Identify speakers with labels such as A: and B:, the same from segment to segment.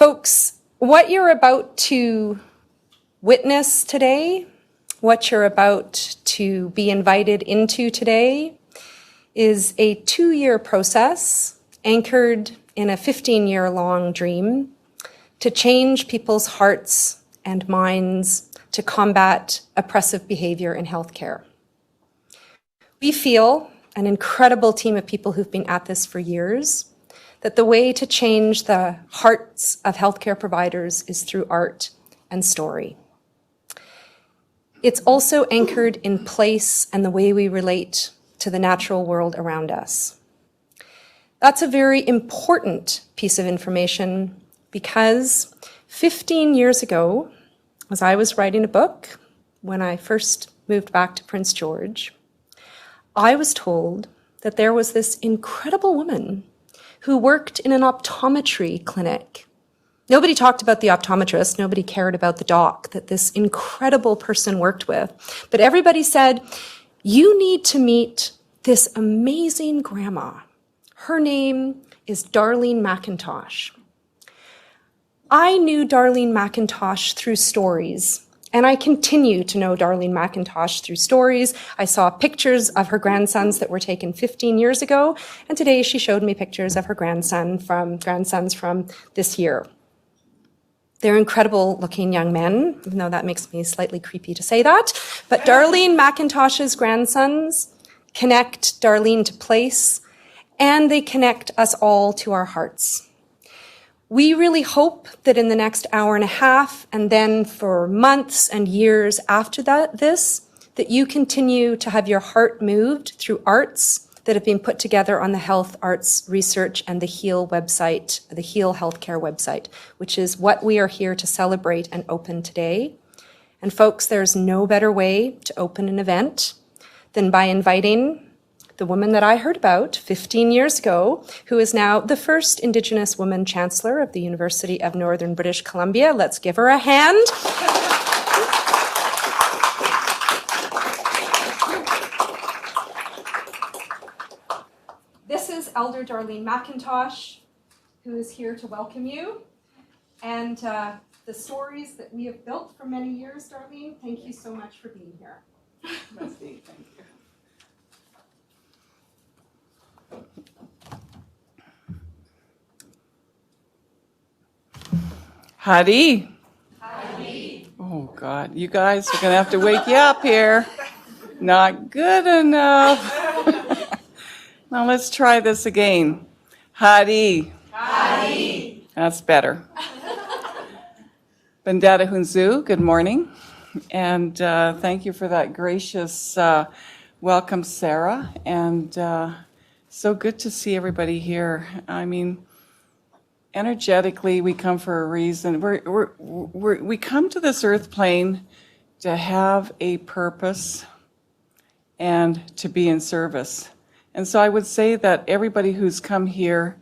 A: Folks, what you're about to witness today, what you're about to be invited into today, is a 2-year process anchored in a 15-year-long dream to change people's hearts and minds to combat oppressive behavior in healthcare. We feel, an incredible team of people who've been at this for years, that the way to change the hearts of healthcare providers is through art and story. It's also anchored in place and the way we relate to the natural world around us. That's a very important piece of information because 15 years ago, as I was writing a book, when I first moved back to Prince George, I was told that there was this incredible woman who worked in an optometry clinic. Nobody talked about the optometrist, nobody cared about the doc that this incredible person worked with. But everybody said, you need to meet this amazing grandma. Her name is Darlene McIntosh. I knew Darlene McIntosh through stories, and I continue to know Darlene McIntosh through stories. I saw pictures of her grandsons that were taken 15 years ago, and today she showed me pictures of her grandsons from this year. They're incredible looking young men, even though that makes me slightly creepy to say that. But Darlene McIntosh's grandsons connect Darlene to place, and they connect us all to our hearts. We really hope that in the next hour and a half, and then for months and years after that you continue to have your heart moved through arts that have been put together on the Health Arts Research and the H.E.A.L website, the H.E.A.L healthcare website, which is what we are here to celebrate and open today. And folks, there's no better way to open an event than by inviting the woman that I heard about 15 years ago, who is now the first Indigenous woman chancellor of the University of Northern British Columbia. Let's give her a hand. This is Elder Darlene McIntosh, who is here to welcome you. And the stories that we have built for many years, Darlene, thank you so much for being here.
B: Thank you. H.E.A.L.
A: Hi.
B: Oh, God. You guys are going to have to wake you up here. Not good enough. Now, let's try this again. H.E.A.L.
A: Hi.
B: That's better. Bandada Hunzu, good morning. And thank you for that gracious welcome, Sarah. And so good to see everybody here. I mean, energetically, we come for a reason. We come to this earth plane to have a purpose and to be in service. And so I would say that everybody who's come here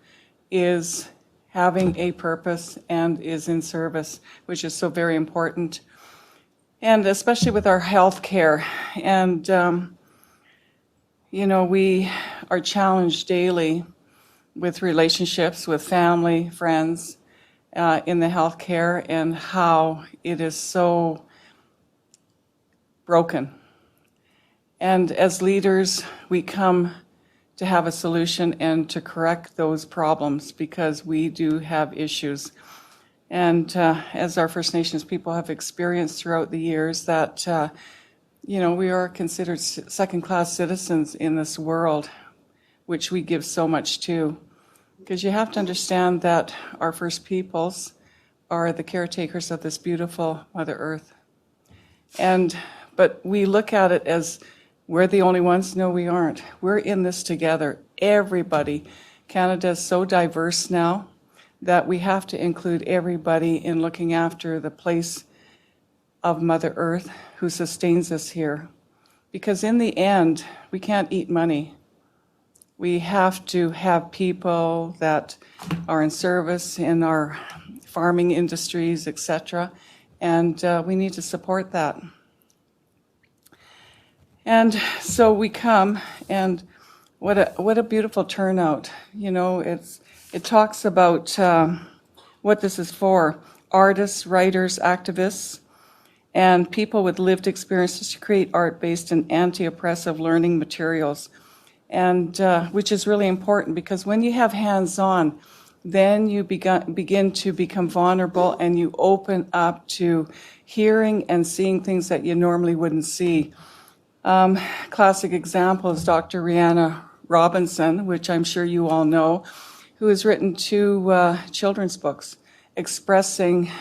B: is having a purpose and is in service, which is so very important. And especially with our health care. And, we are challenged daily with relationships with family, friends, in the healthcare, and how it is so broken. And as leaders, we come to have a solution and to correct those problems because we do have issues. And as our First Nations people have experienced throughout the years that, we are considered second-class citizens in this world, which we give so much to. Because you have to understand that our First Peoples are the caretakers of this beautiful Mother Earth. But we look at it as we're the only ones. No, we aren't. We're in this together. Everybody. Canada is so diverse now that we have to include everybody in looking after the place of Mother Earth who sustains us here. Because in the end, we can't eat money. We have to have people that are in service in our farming industries, etc. And we need to support that. And so we come, and what a beautiful turnout. It talks about what this is for. Artists, writers, activists, and people with lived experiences to create art based in anti-oppressive learning materials. And which is really important, because when you have hands-on, then you begin to become vulnerable, and you open up to hearing and seeing things that you normally wouldn't see. Classic example is Dr. Rihanna Robinson, which I'm sure you all know, who has written 2 children's books expressing,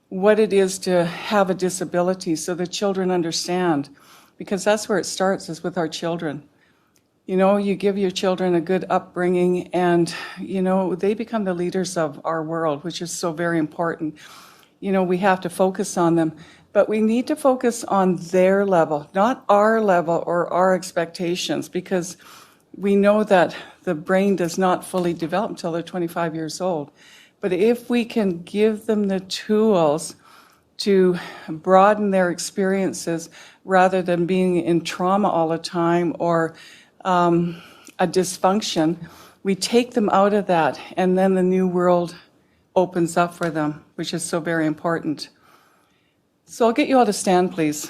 B: what it is to have a disability so the children understand, because that's where it starts, is with our children. You give your children a good upbringing, and, they become the leaders of our world, which is so very important. We have to focus on them, but we need to focus on their level, not our level or our expectations, because we know that the brain does not fully develop until they're 25 years old. But if we can give them the tools to broaden their experiences rather than being in trauma all the time or a dysfunction, we take them out of that, and then the new world opens up for them, which is so very important. So I'll get you all to stand, please.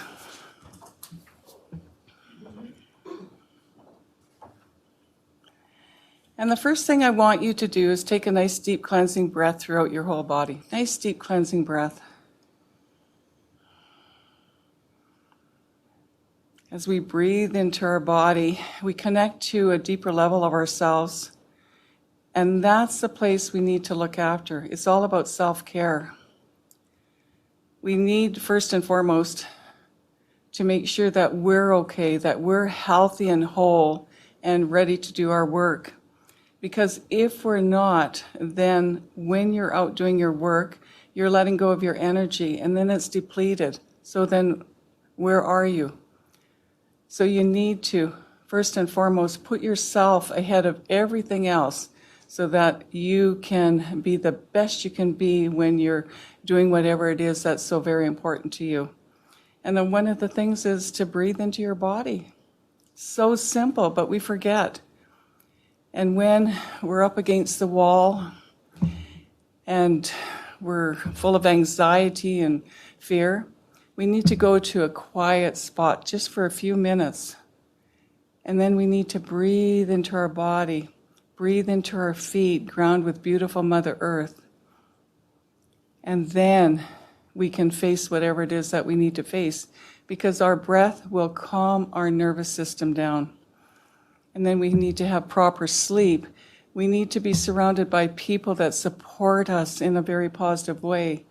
B: And the first thing I want you to do is take a nice deep cleansing breath throughout your whole body. Nice deep cleansing breath. As we breathe into our body, we connect to a deeper level of ourselves. And that's the place we need to look after. It's all about self-care. We need, first and foremost, to make sure that we're okay, that we're healthy and whole and ready to do our work. Because if we're not, then when you're out doing your work, you're letting go of your energy, and then it's depleted. So then where are you? So you need to, first and foremost, put yourself ahead of everything else so that you can be the best you can be when you're doing whatever it is that's so very important to you. And then one of the things is to breathe into your body. So simple, but we forget. And when we're up against the wall and we're full of anxiety and fear, we need to go to a quiet spot just for a few minutes. And then we need to breathe into our body, breathe into our feet, ground with beautiful Mother Earth. And then we can face whatever it is that we need to face, because our breath will calm our nervous system down. And then we need to have proper sleep. We need to be surrounded by people that support us in a very positive way.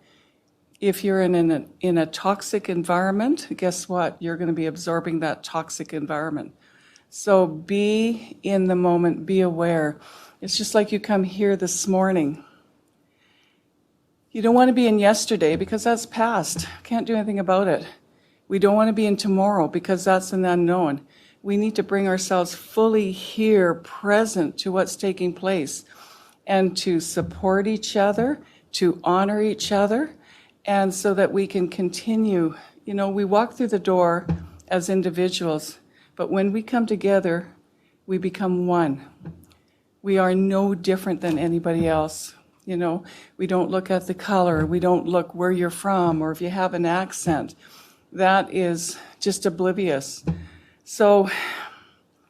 B: If you're in a toxic environment, guess what? You're going to be absorbing that toxic environment. So be in the moment, be aware. It's just like you come here this morning. You don't want to be in yesterday because that's past. Can't do anything about it. We don't want to be in tomorrow because that's an unknown. We need to bring ourselves fully here, present to what's taking place, and to support each other, to honor each other, and so that we can continue. We walk through the door as individuals, but when we come together, we become one. We are no different than anybody else. We don't look at the color, we don't look where you're from, or if you have an accent. That is just oblivious. So,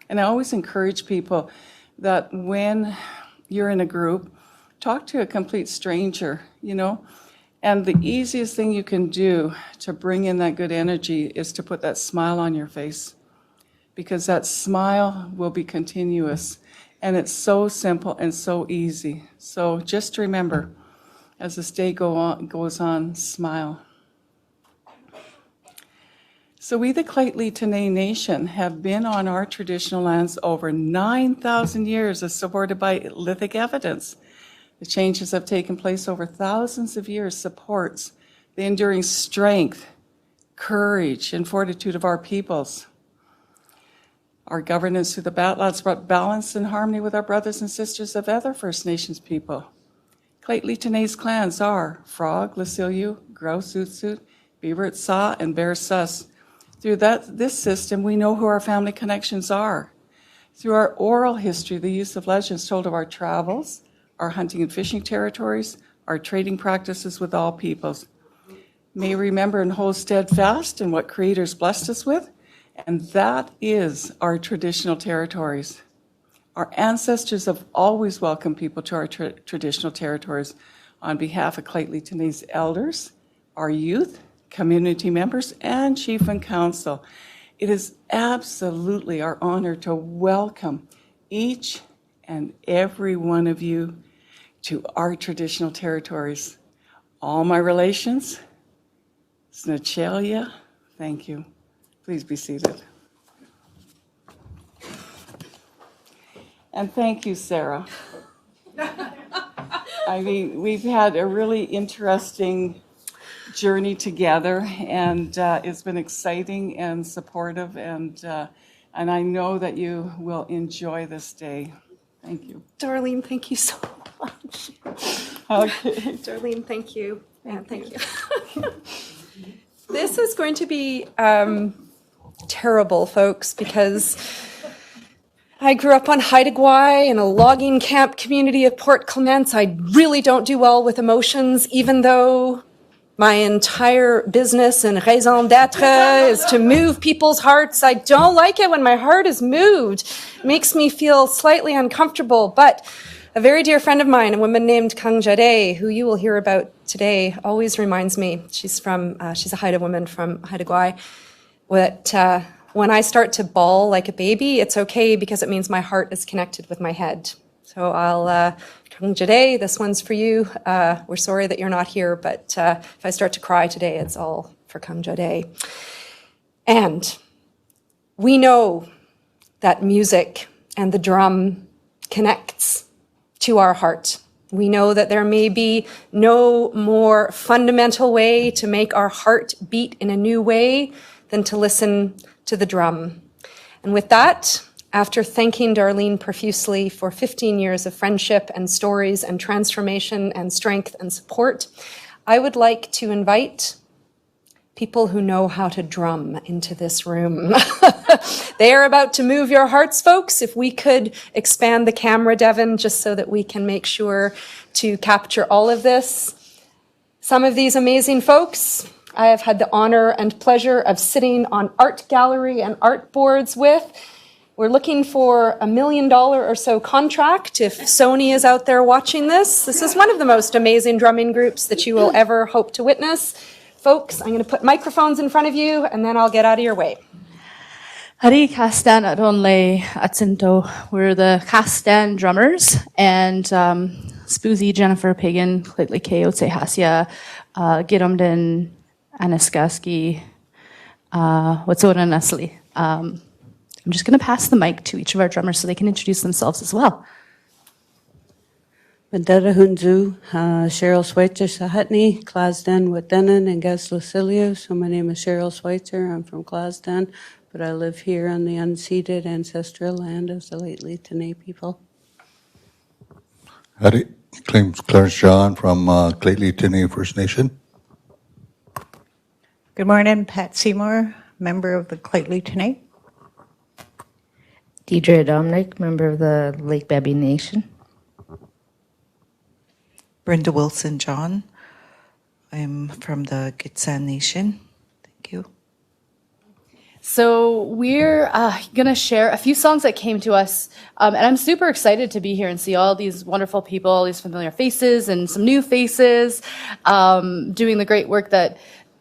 B: and I always encourage people that when you're in a group, talk to a complete stranger, And the easiest thing you can do to bring in that good energy is to put that smile on your face, because that smile will be continuous. And it's so simple and so easy. So just remember, as this day goes on, smile. So we, the Clayton Nation, have been on our traditional lands over 9,000 years, as supported by lithic evidence. The changes have taken place over thousands of years supports the enduring strength, courage, and fortitude of our peoples. Our governance through the Batlands brought balance and harmony with our brothers and sisters of other First Nations people. Clayton clans are Frog, Lasilu, Grouse, Utsu, Beaver, Sa, and Bear Sus. Through this system, we know who our family connections are. Through our oral history, the use of legends told of our travels, our hunting and fishing territories, our trading practices with all peoples. May we remember and hold steadfast in what Creator's blessed us with, and that is our traditional territories. Our ancestors have always welcomed people to our traditional territories. On behalf of Claytley Tene's elders, our youth, community members, and Chief and Council, it is absolutely our honor to welcome each and every one of you to our traditional territories. All my relations, H.E.A.L, thank you. Please be seated. And thank you, Sarah. I mean, we've had a really interesting journey together, and it's been exciting and supportive, and I know that you will enjoy this day. Thank you.
A: Darlene, thank you so much.
B: Okay.
A: Darlene, thank you. Thank you. This is going to be terrible, folks, because I grew up on H.E.A.L in a logging camp community of Port Clements. I really don't do well with emotions, even though my entire business and raison d'etre is to move people's hearts. I don't like it when my heart is moved. It makes me feel slightly uncomfortable. But a very dear friend of mine, a woman named Kang Jade, who you will hear about today, always reminds me, she's a Haida woman from Haida Gwaii, when I start to bawl like a baby, it's okay because it means my heart is connected with my head. So Kang Jade, this one's for you. We're sorry that you're not here, but if I start to cry today, it's all for Kang Jade. And we know that music and the drum connects to our heart. We know that there may be no more fundamental way to make our heart beat in a new way than to listen to the drum. And with that, after thanking Darlene profusely for 15 years of friendship and stories and transformation and strength and support, I would like to invite people who know how to drum into this room. They are about to move your hearts, folks. If we could expand the camera, Devin, just so that we can make sure to capture all of this. Some of these amazing folks I have had the honor and pleasure of sitting on art gallery and art boards with. We're looking for $1 million or so contract if Sony is out there watching this. This is one of the most amazing drumming groups that you will ever hope to witness. Folks, I'm going to put microphones in front of you and then I'll get out of your way.
C: Hari Kastan Adonle Atsinto. We're the Kastan drummers, and Spoozy, Jennifer Pagan, Claytley K. Hasia, Giromden, Anaskaski, Watsona Nestle. I'm just going to pass the mic to each of our drummers so they can introduce themselves as well.
D: Bandera Hunzu, Cheryl Schweitzer Sahutney, Clasden, Wadenan, and Gaslacilio. So my name is Cheryl Schweitzer. I'm from Clasden, but I live here on the unceded ancestral land of the Lheidli T'enneh people.
E: Howdy, claims Clarence John from Lheidli T'enneh First Nation.
F: Good morning, Pat Seymour, member of the Lheidli T'enneh.
G: Deidre Dominic, member of the Lake Baby Nation.
H: Brenda Wilson John. I'm from the Gitxsan Nation. Thank you.
C: So we're going to share a few songs that came to us, and I'm super excited to be here and see all these wonderful people, all these familiar faces and some new faces, doing the great work that,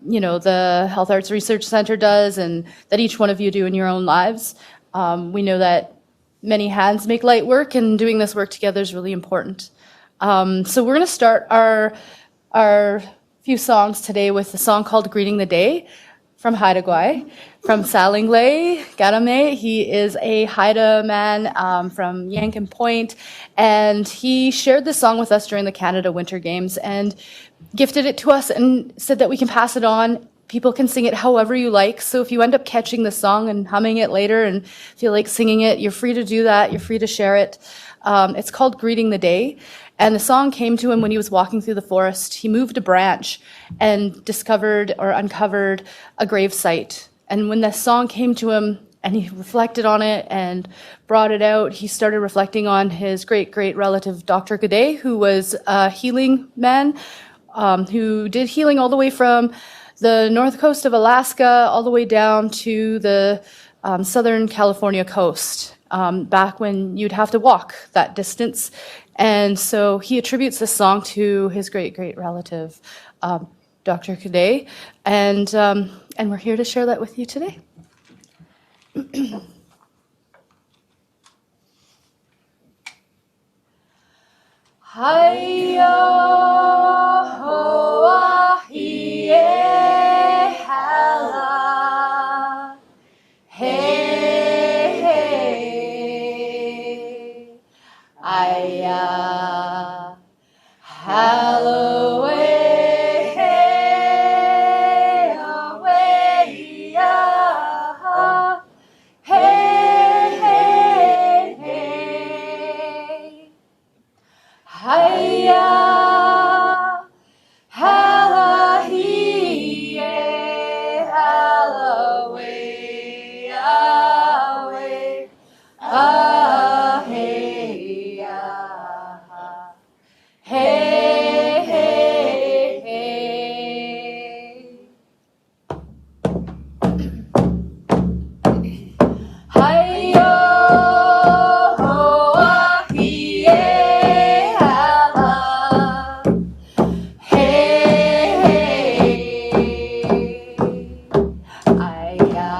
C: you know, the Health Arts Research Center does and that each one of you do in your own lives. We know that many hands make light work, and doing this work together is really important. So we're going to start our few songs today with a song called Greeting the Day from Haida Gwaii, from Salinglay Garame. He is a Haida man from Yankin Point, and he shared this song with us during the Canada Winter Games and gifted it to us and said that we can pass it on. People can sing it however you like, so if you end up catching the song and humming it later and feel like singing it, you're free to do that, you're free to share it. It's called Greeting the Day. And the song came to him when he was walking through the forest. He moved a branch and discovered or uncovered a grave site. And when the song came to him he reflected on it and brought it out. He started reflecting on his great relative, Dr. G'day, who was a healing man, who did healing all the way from the north coast of Alaska all the way down to the southern California coast, back when you'd have to walk that distance. And so he attributes this song to his great relative, Dr. G'day, and we're here to share that with you today. Hi-ya, ho-ah, H.E.A.L, hey, hey, ay-ya, Halloway, hey, away, ya, hey, hey, hey. Hi-ya, halla-hee-yay, halloway, away, ah-hey-ya, hey, hey, hey. Hi-yo, ho-ah-hee-yay, halla, hey, hey, ay-ya,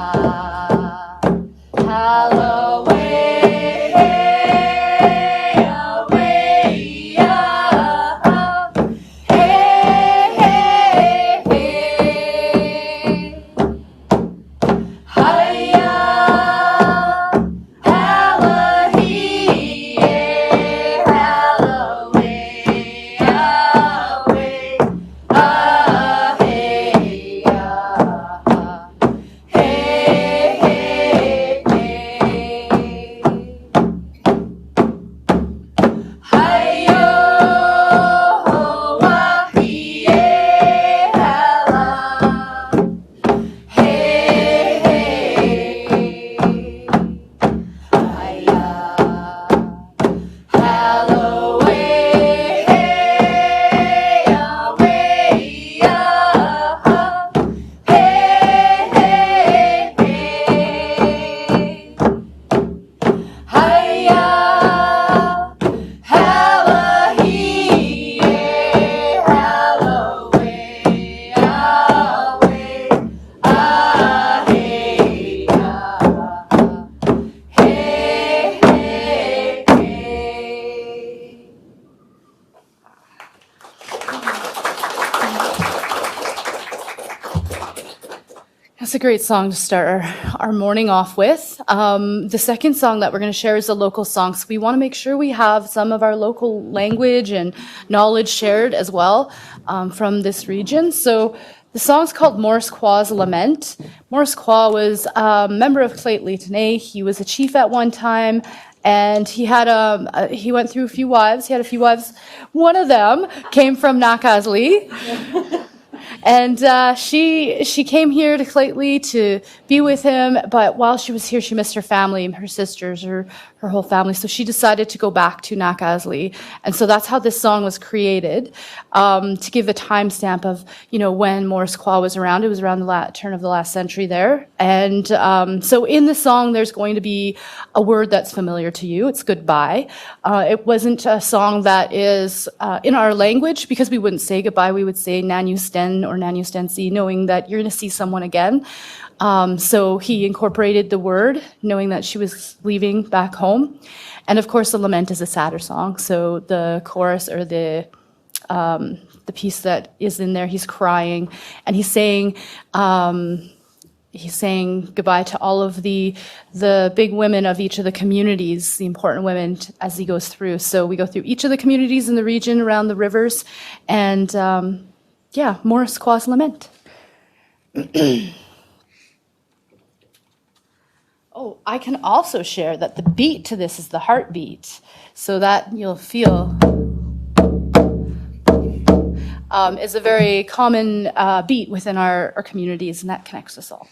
C: Halloway, hey, away, ya, hey, hey, hey. Hi-ya, halla-hee-yay, halloway, away, ah-hey-ya, hey, hey, hey. Hi-yo, ho-ah-hee-yay, halla, hey, hey, ay-ya, Halloway, hey, away, ya, hey, hey, hey. Hi-ya, halla-hee-yay, halloway, away, ah-hey-ya, hey, hey, hey. That's a great song to start our morning off with. The second song that we're going to share is a local song. So we want to make sure we have some of our local language and knowledge shared as well, from this region. So the song's called Morris Quaw's Lament. Morris Quaw was a member of Lheidli T'enneh. He was a chief at one time, and he had he went through a few wives. He had a few wives. One of them came from Nakazli. And she came here to Lheidli to be with him, but while she was here, she missed her family, her sisters, her whole family. So she decided to go back to Nakazli. And so that's how this song was created, to give a timestamp of, when Morris Quaw was around. It was around the turn of the last century there. And so in the song, there's going to be a word that's familiar to you. It's goodbye. It wasn't a song that is in our language, because we wouldn't say goodbye. We would say Nanu Sten or Nanu Stensi, knowing that you're going to see someone again. So he incorporated the word, knowing that she was leaving back home. And of course, the lament is a sadder song. So the chorus, or the piece that is in there, he's crying, and he's saying goodbye to all of the big women of each of the communities, the important women, as he goes through. So we go through each of the communities in the region around the rivers, and Morris Quaw's Lament. Oh, I can also share that the beat to this is the heartbeat, so that you'll feel is a very common beat within our communities, and that connects us all.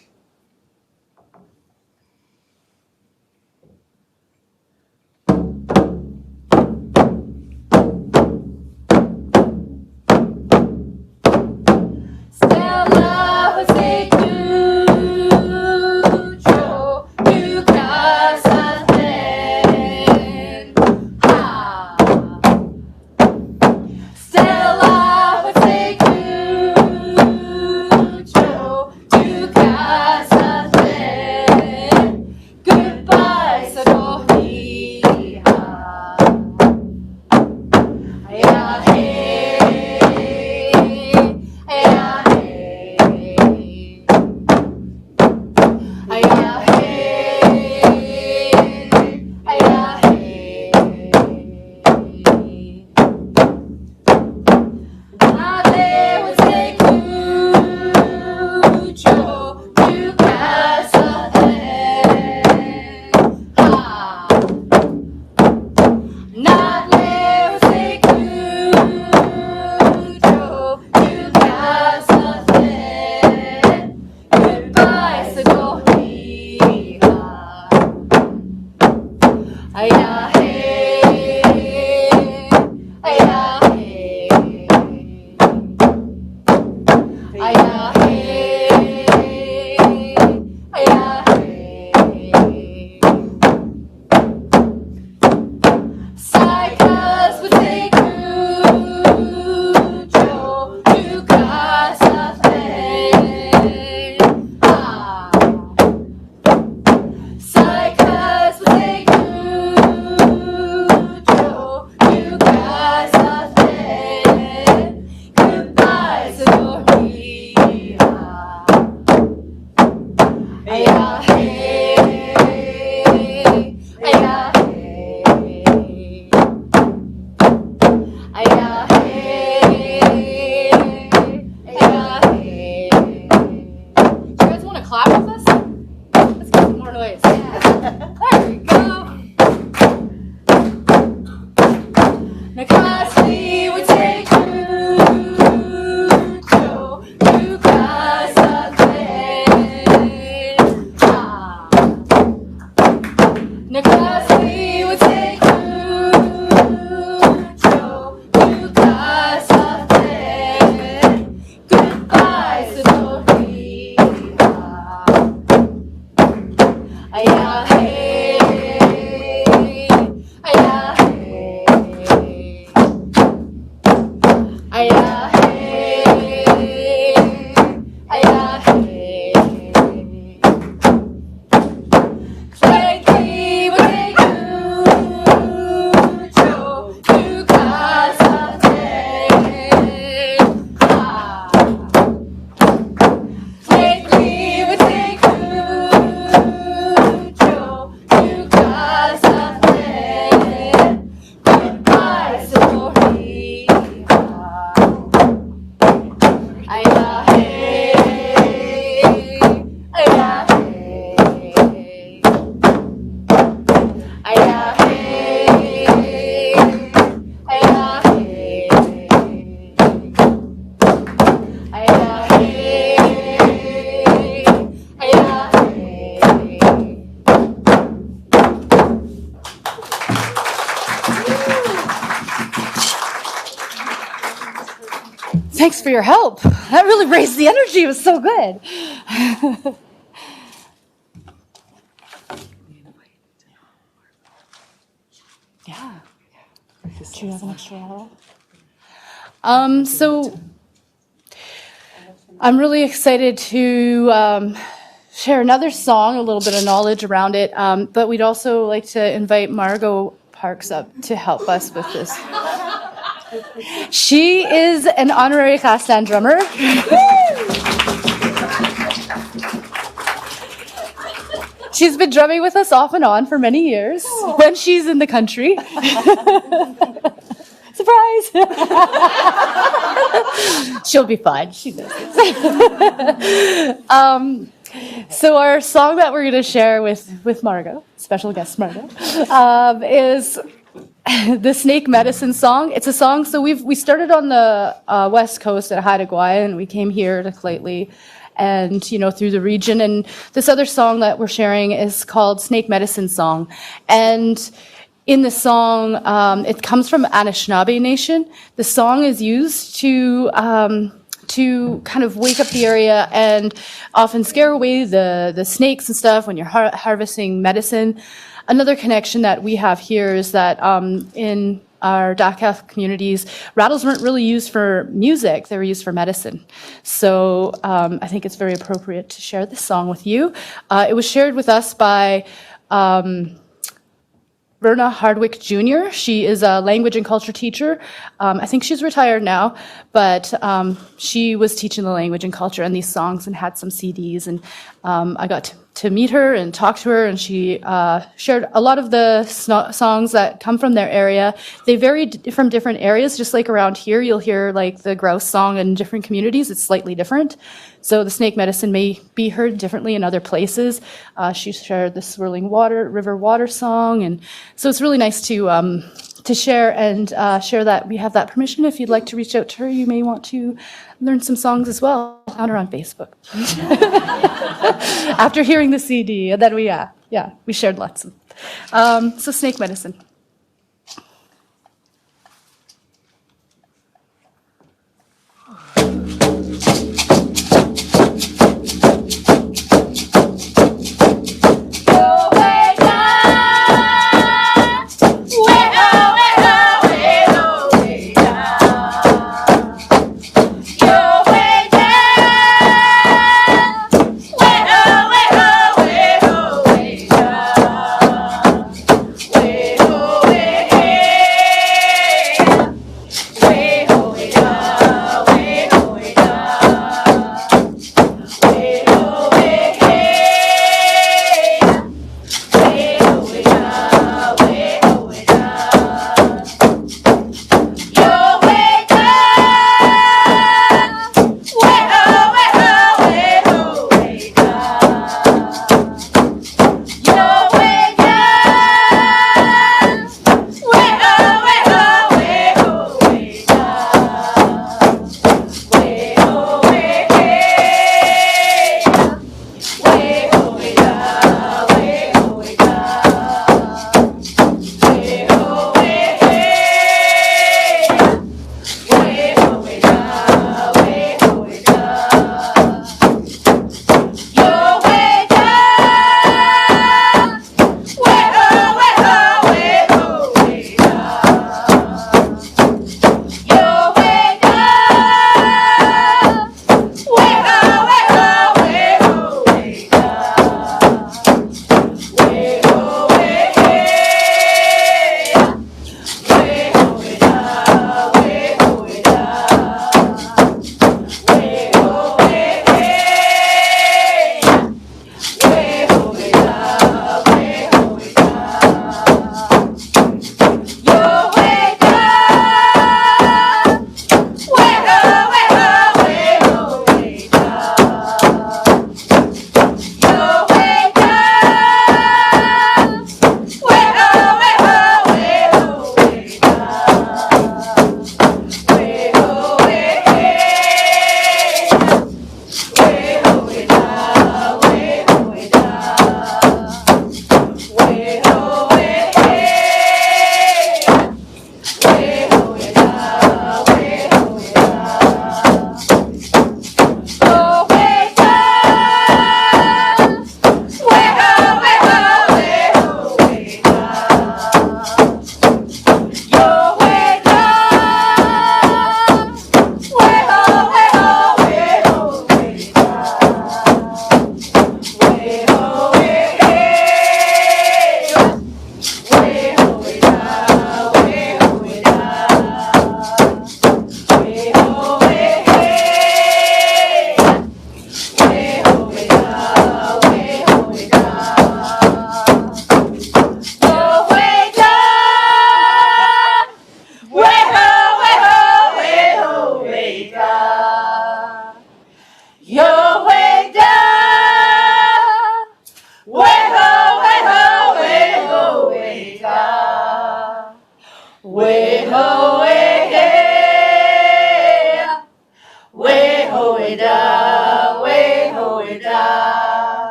C: Thanks for your help. That really raised the energy. It was so good. Yeah. Do you have an extra bottle? So I'm really excited to share another song, a little bit of knowledge around it, but we'd also like to invite Margot Parks up to help us with this. She is an honorary class stand drummer. She's been drumming with us off and on for many years when she's in the country. Surprise! She'll be fine. She knows this. So our song that we're going to share with Margot, special guest Margot, is the Snake Medicine song. It's a song, so we started on the west coast at H.E.A.L, and we came here to Claytley and, through the region. And this other song that we're sharing is called Snake Medicine Song. And in the song, it comes from Anishinaabe Nation. The song is used to kind of wake up the area and often scare away the snakes and stuff when you're harvesting medicine. Another connection that we have here is that in our Dakat communities, rattles weren't really used for music, they were used for medicine. So I think it's very appropriate to share this song with you. It was shared with us by Verna Hardwick Jr. She is a language and culture teacher. I think she's retired now, but she was teaching the language and culture and these songs and had some CDs. And I got to meet her and talk to her, and she shared a lot of the songs that come from their area. They vary from different areas, just like around here, you'll hear like the grouse song in different communities. It's slightly different. So the snake medicine may be heard differently in other places. She shared the swirling river water song, and so it's really nice to share and share that we have that permission. If you'd like to reach out to her, you may want to learn some songs as well. Found her on Facebook. After hearing the CD, and then we shared lots of. So snake medicine.
I: Way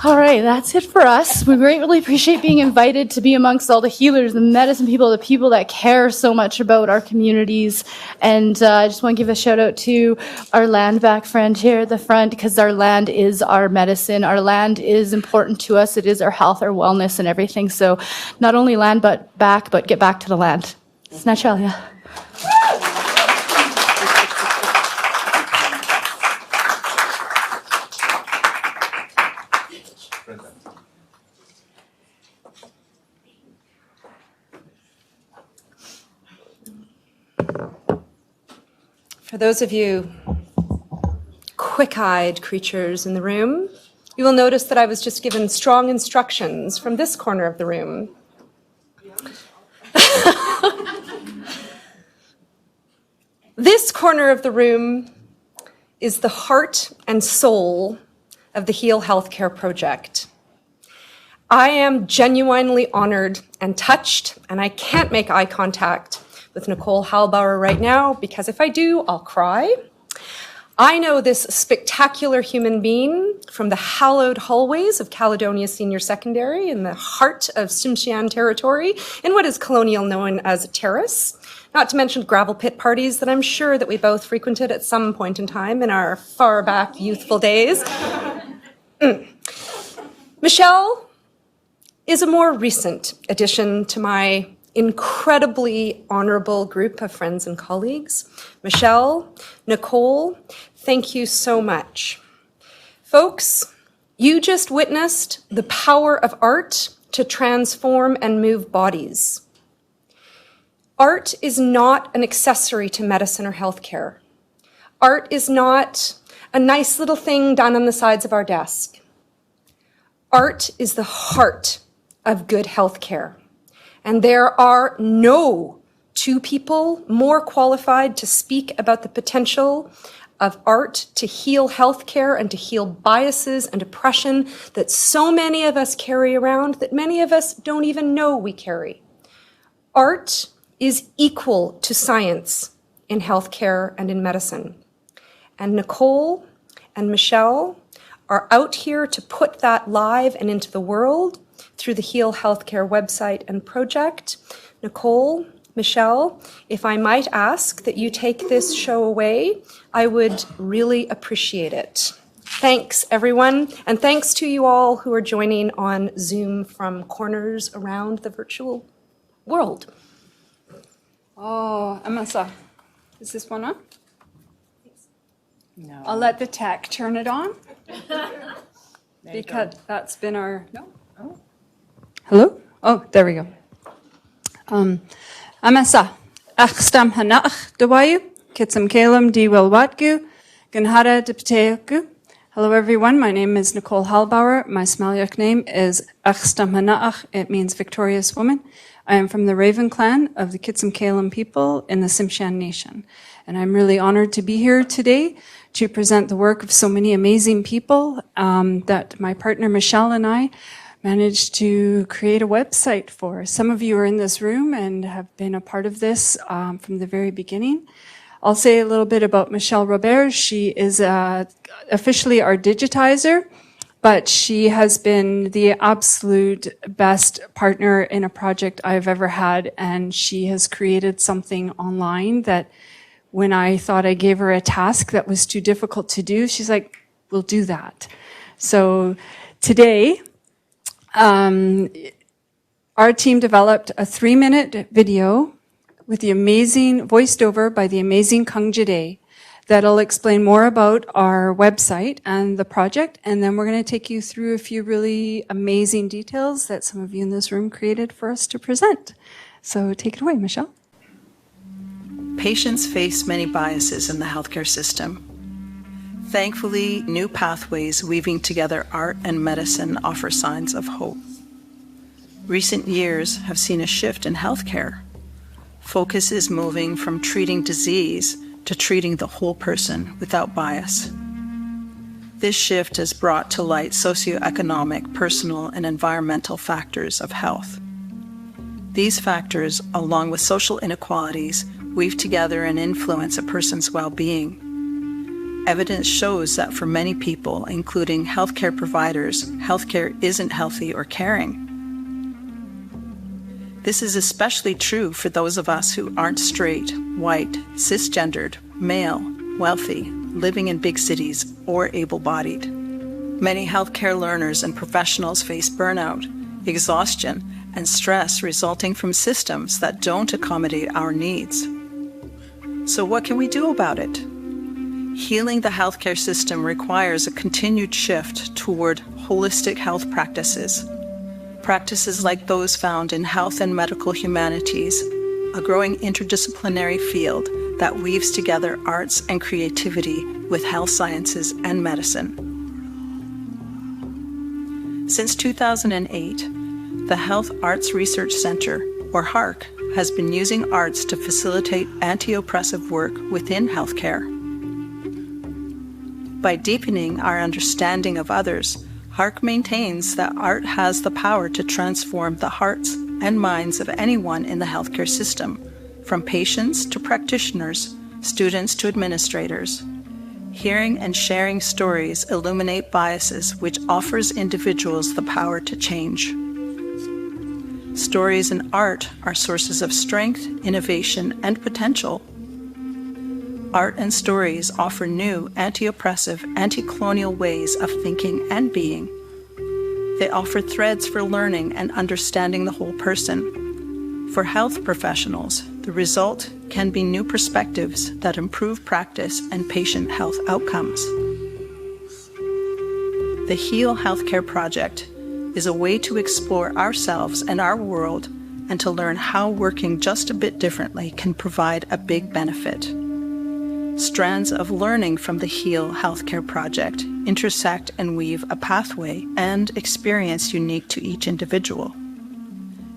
C: All right, that's it for us. We greatly appreciate being invited to be amongst all the healers, the medicine people, the people that care so much about our communities. And I just want to give a shout out to our land back friend here at the front, because our land is our medicine. Our land is important to us. It is our health, our wellness, and everything. So not only land but get back to the land. H.E.A.L, yeah.
A: For those of you quick-eyed creatures in the room, you will notice that I was just given strong instructions from this corner of the room. This corner of the room is the heart and soul of the H.E.A.L Healthcare Project. I am genuinely honored and touched, and I can't make eye contact with Nicole Halbauer right now, because if I do, I'll cry. I know this spectacular human being from the hallowed hallways of Caledonia Senior Secondary in the heart of Tsimshian territory, in what is colonial known as Terrace, not to mention gravel pit parties that I'm sure that we both frequented at some point in time in our far back youthful days. Michelle is a more recent addition to my incredibly honorable group of friends and colleagues. Michelle, Nicole, thank you so much. Folks, you just witnessed the power of art to transform and move bodies. Art is not an accessory to medicine or healthcare. Art is not a nice little thing done on the sides of our desk. Art is the heart of good healthcare. And there are no two people more qualified to speak about the potential of art to heal healthcare and to heal biases and oppression that so many of us carry around, that many of us don't even know we carry. Art is equal to science in healthcare and in medicine. And Nicole and Michelle are out here to put that live and into the world through the H.E.A.L Healthcare website and project. Nicole, Michelle, if I might ask that you take this show away, I would really appreciate it. Thanks, everyone, and thanks to you all who are joining on Zoom from corners around the virtual world.
I: Oh, Amasa, is this one on? No. I'll let the tech turn it on. Because that's been our, no? Oh. Hello? Oh, there we go. Amasa, achstam hanach dawayu, kitsam kalam diwal watgu, ganhara dipteoku. Hello, everyone. My name is Nicole Halbauer. My Smalyuk name is achstam hanach. It means victorious woman. I am from the Raven clan of the Kitsam Kalam people in the Tsimshian Nation. And I'm really honored to be here today to present the work of so many amazing people that my partner Michelle and I managed to create a website for. Some of you are in this room and have been a part of this from the very beginning. I'll say a little bit about Michelle Robert. She is officially our digitizer, but she has been the absolute best partner in a project I've ever had, and she has created something online that when I thought I gave her a task that was too difficult to do, she's like, we'll do that. So today, our team developed a 3-minute video with the amazing, voiced over by the amazing Kung Jide, that'll explain more about our website and the project, and then we're going to take you through a few really amazing details that some of you in this room created for us to present. So take it away, Michelle.
J: Patients face many biases in the healthcare system. Thankfully, new pathways weaving together art and medicine offer signs of hope. Recent years have seen a shift in healthcare. Focus is moving from treating disease to treating the whole person without bias. This shift has brought to light socioeconomic, personal, and environmental factors of health. These factors, along with social inequalities, weave together and influence a person's well-being. Evidence shows that for many people, including healthcare providers, healthcare isn't healthy or caring. This is especially true for those of us who aren't straight, white, cisgendered, male, wealthy, living in big cities, or able-bodied. Many healthcare learners and professionals face burnout, exhaustion, and stress resulting from systems that don't accommodate our needs. So what can we do about it? Healing the healthcare system requires a continued shift toward holistic health practices. Practices like those found in health and medical humanities, a growing interdisciplinary field that weaves together arts and creativity with health sciences and medicine. Since 2008, the Health Arts Research Center, or HEARC, has been using arts to facilitate anti-oppressive work within healthcare. By deepening our understanding of others, HEARC maintains that art has the power to transform the hearts and minds of anyone in the healthcare system, from patients to practitioners, students to administrators. Hearing and sharing stories illuminate biases, which offers individuals the power to change. Stories and art are sources of strength, innovation, and potential. Art and stories offer new, anti-oppressive, anti-colonial ways of thinking and being. They offer threads for learning and understanding the whole person. For health professionals, the result can be new perspectives that improve practice and patient health outcomes. The H.E.A.L Healthcare Project is a way to explore ourselves and our world and to learn how working just a bit differently can provide a big benefit. Strands of learning from the H.E.A.L Healthcare Project intersect and weave a pathway and experience unique to each individual.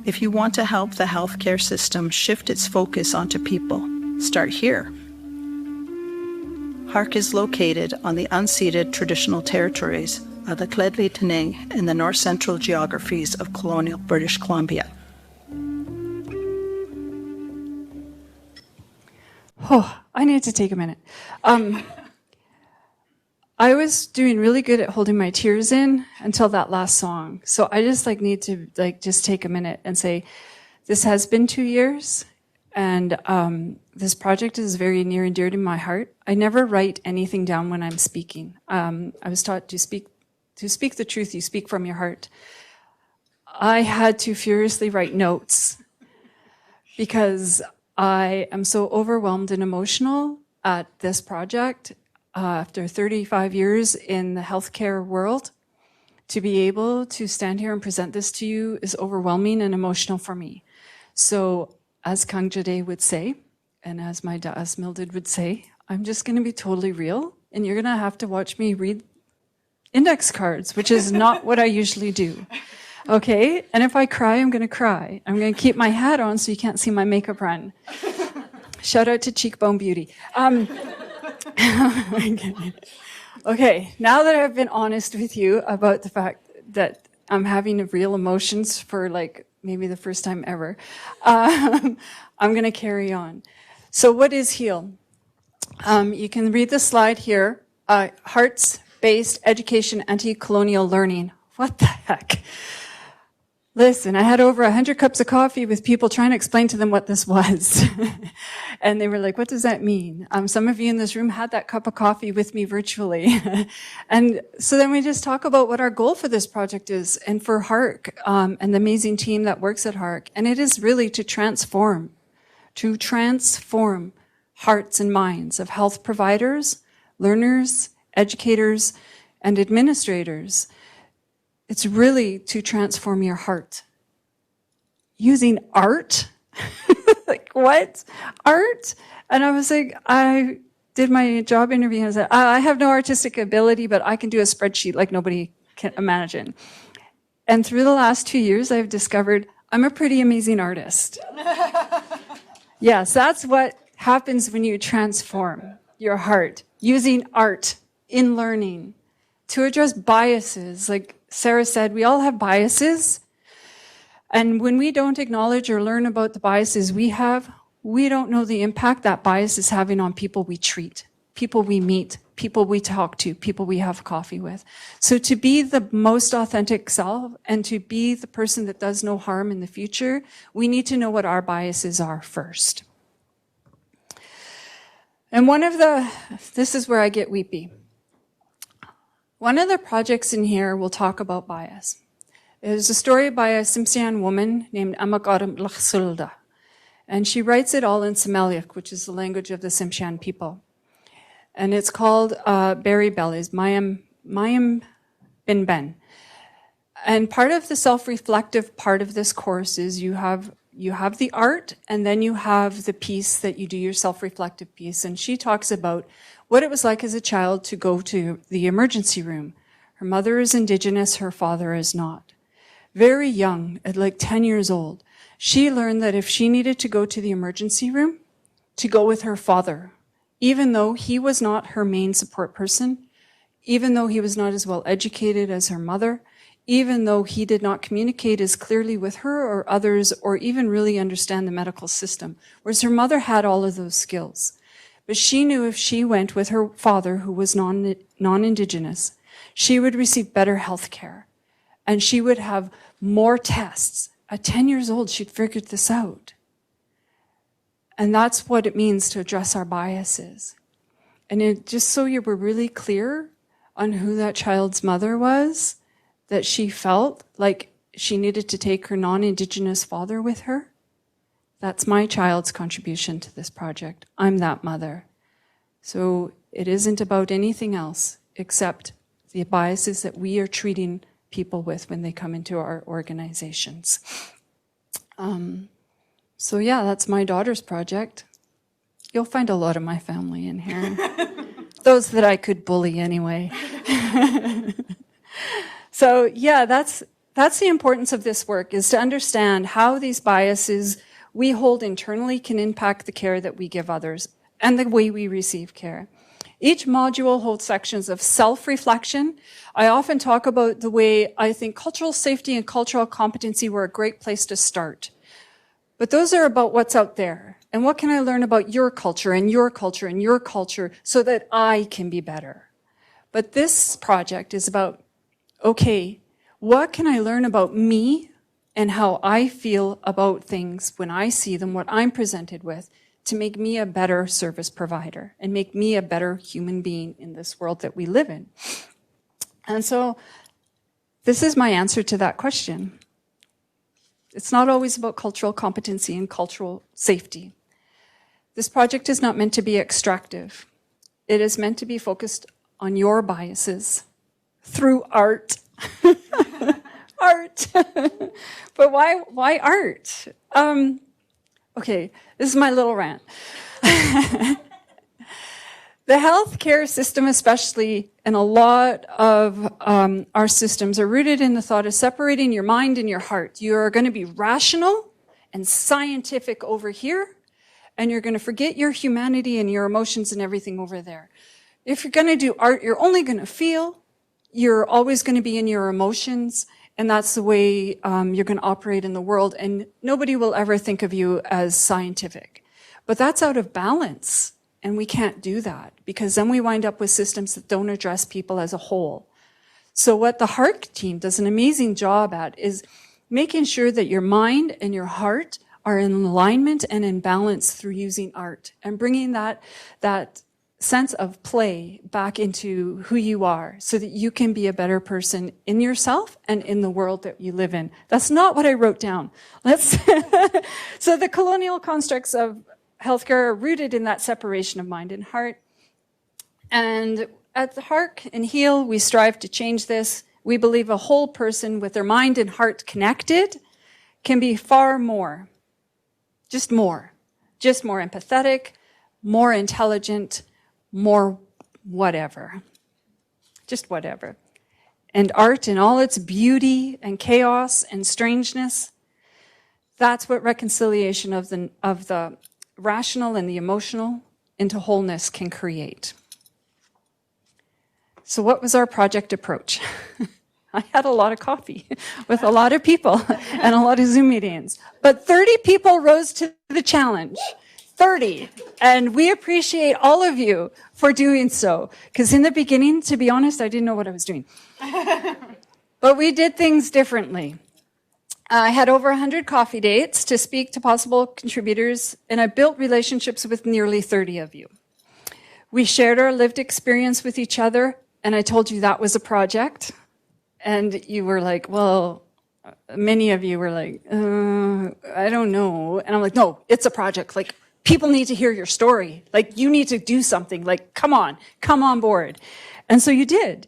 J: If you want to help the healthcare system shift its focus onto people, start here. HEARC is located on the unceded traditional territories of the Lheidli and the north-central geographies of colonial British Columbia.
I: Oh, I need to take a minute. I was doing really good at holding my tears in until that last song. So I just need to just take a minute and say, this has been 2 years, and this project is very near and dear to my heart. I never write anything down when I'm speaking. I was taught to speak the truth, you speak from your heart. I had to furiously write notes because I am so overwhelmed and emotional at this project. After 35 years in the healthcare world, to be able to stand here and present this to you is overwhelming and emotional for me. So, as Kang Jide would say, and as Mildred would say, I'm just going to be totally real, and you're going to have to watch me read index cards, which is not what I usually do. Okay? And if I cry, I'm going to cry. I'm going to keep my hat on so you can't see my makeup run. Shout out to Cheekbone Beauty. Okay, now that I've been honest with you about the fact that I'm having real emotions for maybe the first time ever, I'm going to carry on. So what is H.E.A.L? You can read the slide here. Hearts-based education, anti-colonial learning. What the heck? Listen, I had over 100 cups of coffee with people trying to explain to them what this was. And they were like, what does that mean? Some of you in this room had that cup of coffee with me virtually. And so then we just talk about what our goal for this project is and for H.E.A.L, and the amazing team that works at H.E.A.L. And it is really to transform hearts and minds of health providers, learners, educators, and administrators. It's really to transform your heart. Using art? Like, what? Art? And I was like, I did my job interview and I said, I have no artistic ability, but I can do a spreadsheet like nobody can imagine. And through the last 2 years, I've discovered I'm a pretty amazing artist. Yes, that's what happens when you transform your heart, using art in learning to address biases. Like Sarah said, we all have biases. And when we don't acknowledge or learn about the biases we have, we don't know the impact that bias is having on people we treat, people we meet, people we talk to, people we have coffee with. So to be the most authentic self and to be the person that does no harm in the future, we need to know what our biases are first. And this is where I get weepy. One of the projects in here will talk about bias. There's a story by a Tsimshian woman named Amakaram Lachsulda. And she writes it all in Semeliuk, which is the language of the Tsimshian people. And it's called Berry Bellies, Mayim Bin Ben. And part of the self-reflective part of this course is you have the art, and then you have the piece that you do your self-reflective piece. And she talks about what it was like as a child to go to the emergency room. Her mother is Indigenous, her father is not. Very young, at like 10 years old, she learned that if she needed to go to the emergency room, to go with her father, even though he was not her main support person, even though he was not as well educated as her mother, even though he did not communicate as clearly with her or others or even really understand the medical system, whereas her mother had all of those skills. But she knew if she went with her father, who was non-Indigenous, she would receive better health care. And she would have more tests. At 10 years old, she'd figured this out. And that's what it means to address our biases. And just so you were really clear on who that child's mother was, that she felt like she needed to take her non-Indigenous father with her, that's my child's contribution to this project. I'm that mother. So it isn't about anything else except the biases that we are treating people with when they come into our organizations. So yeah, that's my daughter's project. You'll find a lot of my family in here. Those that I could bully anyway. So yeah, that's the importance of this work, is to understand how these biases we hold internally can impact the care that we give others and the way we receive care. Each module holds sections of self-reflection. I often talk about the way I think cultural safety and cultural competency were a great place to start. But those are about what's out there. And what can I learn about your culture and your culture and your culture so that I can be better? But this project is about, okay, what can I learn about me and how I feel about things when I see them, what I'm presented with, to make me a better service provider and make me a better human being in this world that we live in. And so this is my answer to that question. It's not always about cultural competency and cultural safety. This project is not meant to be extractive. It is meant to be focused on your biases through art. Art. But why art? Okay, this is my little rant. The healthcare system, especially, and a lot of our systems are rooted in the thought of separating your mind and your heart. You are going to be rational and scientific over here, and you're going to forget your humanity and your emotions and everything over there. If you're going to do art, you're only going to feel. You're always going to be in your emotions, and that's the way you're going to operate in the world, and nobody will ever think of you as scientific. But that's out of balance, and we can't do that, because then we wind up with systems that don't address people as a whole. So what the H.E.A.L team does an amazing job at is making sure that your mind and your heart are in alignment and in balance through using art and bringing that sense of play back into who you are so that you can be a better person in yourself and in the world that you live in. That's not what I wrote down. So the colonial constructs of healthcare are rooted in that separation of mind and heart. And at the H.E.A.L and H.E.A.L, we strive to change this. We believe a whole person with their mind and heart connected can be far more, just more empathetic, more intelligent, more whatever, just whatever. And art in all its beauty and chaos and strangeness, that's what reconciliation of the rational and the emotional into wholeness can create. So what was our project approach? I had a lot of coffee with a lot of people and a lot of Zoom meetings. But 30 people rose to the challenge. 30. And we appreciate all of you for doing so. Because in the beginning, to be honest, I didn't know what I was doing. But we did things differently. I had over 100 coffee dates to speak to possible contributors, and I built relationships with nearly 30 of you. We shared our lived experience with each other, and I told you that was a project. And you were like, well, many of you were like, I don't know. And I'm like, no, it's a project. Like, people need to hear your story. Like, you need to do something. Like, come on board. And so you did.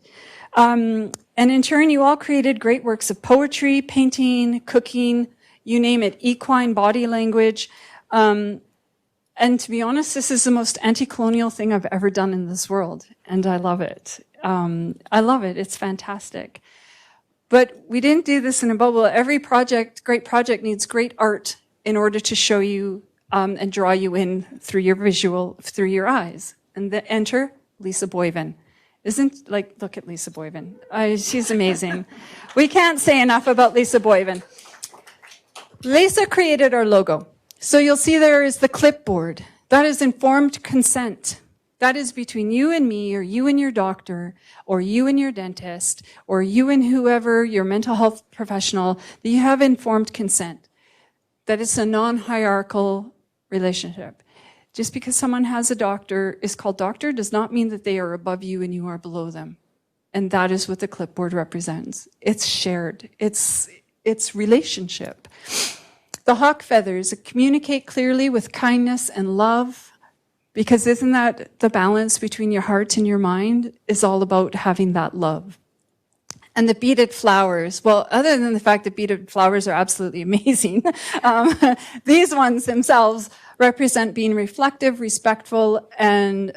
I: And in turn, you all created great works of poetry, painting, cooking, you name it, equine body language. And to be honest, this is the most anti-colonial thing I've ever done in this world. And I love it. I love it. It's fantastic. But we didn't do this in a bubble. Every project, great project, needs great art in order to show you and draw you in through your visual, through your eyes. And enter Lisa Boyven. Look at Lisa Boyven. She's amazing. We can't say enough about Lisa Boyven. Lisa created our logo. So you'll see there is the clipboard. That is informed consent. That is between you and me, or you and your doctor, or you and your dentist, or you and whoever, your mental health professional, that you have informed consent. That it's a non-hierarchical relationship. Just because someone has a doctor, is called doctor, does not mean that they are above you and you are below them. And that is what the clipboard represents. It's shared. It's relationship. The hawk feathers communicate clearly with kindness and love, because isn't that the balance between your heart and your mind is all about having that love. And the beaded flowers, well, other than the fact that beaded flowers are absolutely amazing, these ones themselves represent being reflective, respectful, and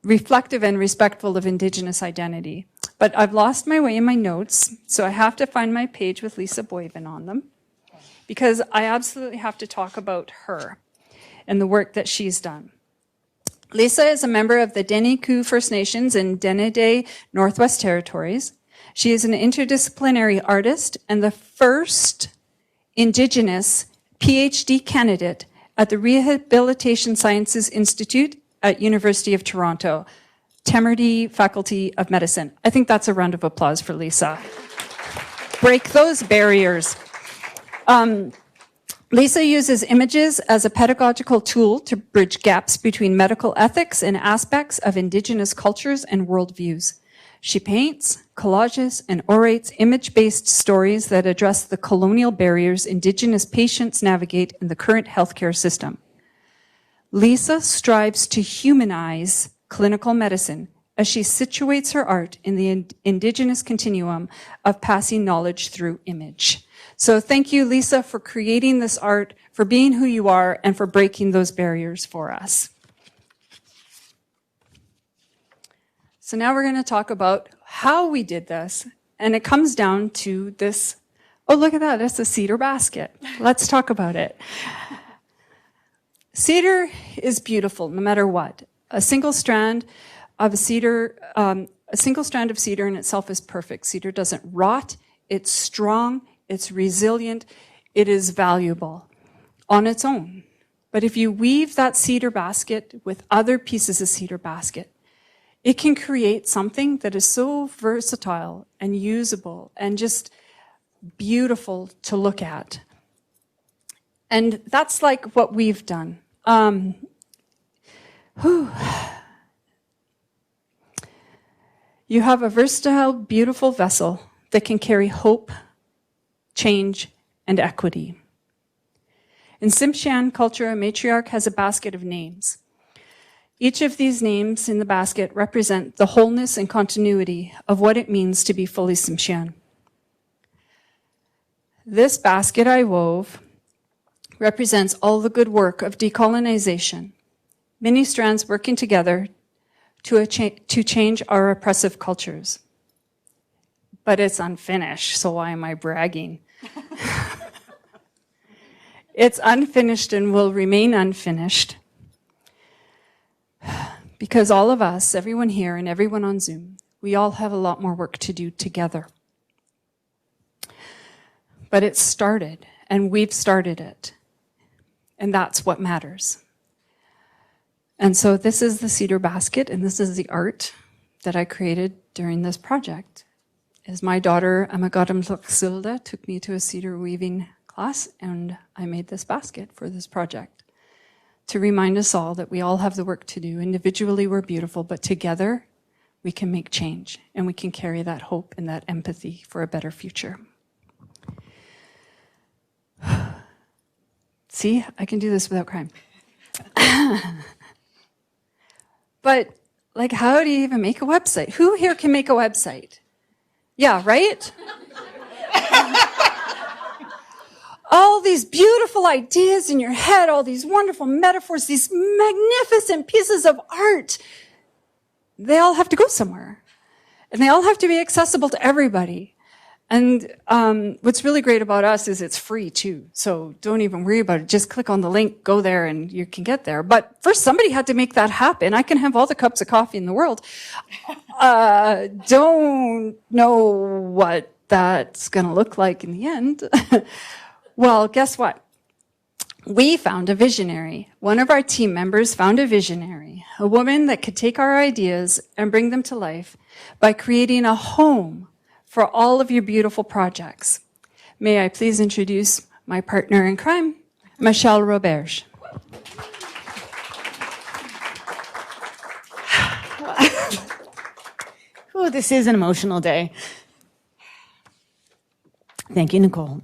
I: reflective and respectful of Indigenous identity. But I've lost my way in my notes, so I have to find my page with Lisa Boyven on them, because I absolutely have to talk about her and the work that she's done. Lisa is a member of the Dene-Ku First Nations in Denedeh, Northwest Territories. She is an interdisciplinary artist and the first Indigenous PhD candidate at the Rehabilitation Sciences Institute at University of Toronto, Temerty Faculty of Medicine. I think that's a round of applause for Lisa. Break those barriers. Lisa uses images as a pedagogical tool to bridge gaps between medical ethics and aspects of Indigenous cultures and worldviews. She paints, collages, and orates image-based stories that address the colonial barriers Indigenous patients navigate in the current healthcare system. Lisa strives to humanize clinical medicine as she situates her art in the Indigenous continuum of passing knowledge through image. So thank you, Lisa, for creating this art, for being who you are, and for breaking those barriers for us. So now we're going to talk about how we did this, and it comes down to this. Oh, look at that. That's a cedar basket. Let's talk about it. Cedar is beautiful no matter what. A single strand of cedar in itself is perfect. Cedar doesn't rot. It's strong. It's resilient. It is valuable on its own. But if you weave that cedar basket with other pieces of cedar basket, it can create something that is so versatile and usable and just beautiful to look at. And that's like what we've done. You have a versatile, beautiful vessel that can carry hope, change, and equity. In Tsimshian culture, a matriarch has a basket of names. Each of these names in the basket represent the wholeness and continuity of what it means to be fully Tsimshian. This basket I wove represents all the good work of decolonization, many strands working together to change our oppressive cultures. But it's unfinished, so why am I bragging? It's unfinished and will remain unfinished because all of us, everyone here and everyone on Zoom, we all have a lot more work to do together. But it's started, and we've started it. And that's what matters. And so this is the cedar basket, and this is the art that I created during this project. Is my daughter, Amagadam Silda, took me to a cedar weaving class, and I made this basket for this project to remind us all that we all have the work to do. Individually, we're beautiful, but together, we can make change, and we can carry that hope and that empathy for a better future. See, I can do this without crying. But, like, how do you even make a website? Who here can make a website? Yeah, right? All these beautiful ideas in your head, all these wonderful metaphors, these magnificent pieces of art, they all have to go somewhere. And they all have to be accessible to everybody. And what's really great about us is it's free too. So don't even worry about it. Just click on the link, go there, and you can get there. But first, somebody had to make that happen. I can have all the cups of coffee in the world. Don't know what that's going to look like in the end. Well, guess what? We found a visionary. One of our team members found a visionary, a woman that could take our ideas and bring them to life by creating a home for all of your beautiful projects. May I please introduce my partner in crime, Michelle Roberge.
K: Oh, this is an emotional day. Thank you, Nicole.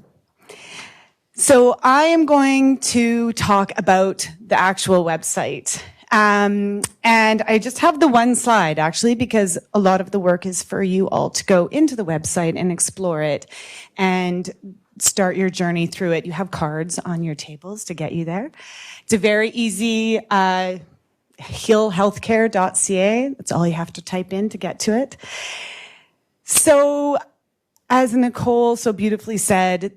K: So I am going to talk about the actual website. And I just have the one slide, actually, because a lot of the work is for you all to go into the website and explore it and start your journey through it. You have cards on your tables to get you there. It's a very easy H.E.A.L That's all you have to type in to get to it. So, as Nicole so beautifully said,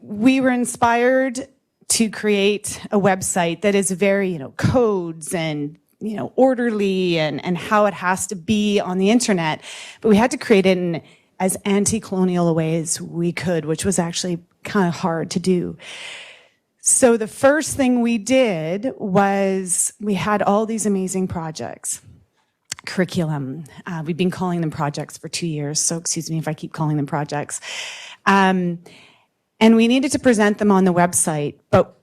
K: we were inspired to create a website that is very, codes and, orderly and how it has to be on the internet. But we had to create it in as anti-colonial a way as we could, which was actually kind of hard to do. So the first thing we did was we had all these amazing projects. Curriculum. We've been calling them projects for 2 years, so excuse me if I keep calling them projects. And we needed to present them on the website, but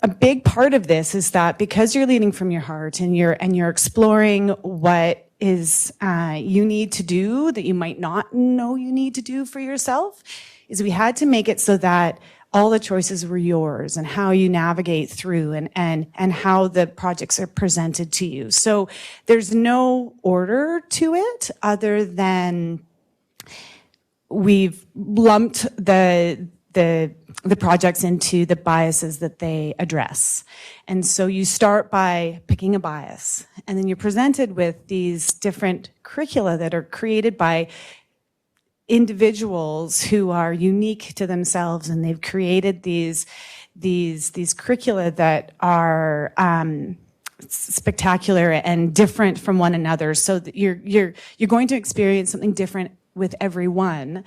K: a big part of this is that because you're leading from your heart and you're exploring what is you need to do that you might not know you need to do for yourself, is we had to make it so that all the choices were yours and how you navigate through and how the projects are presented to you. So there's no order to it other than we've lumped the projects into the biases that they address. And so you start by picking a bias, and then you're presented with these different curricula that are created by individuals who are unique to themselves, and they've created these curricula that are spectacular and different from one another, so that you're going to experience something different with every one.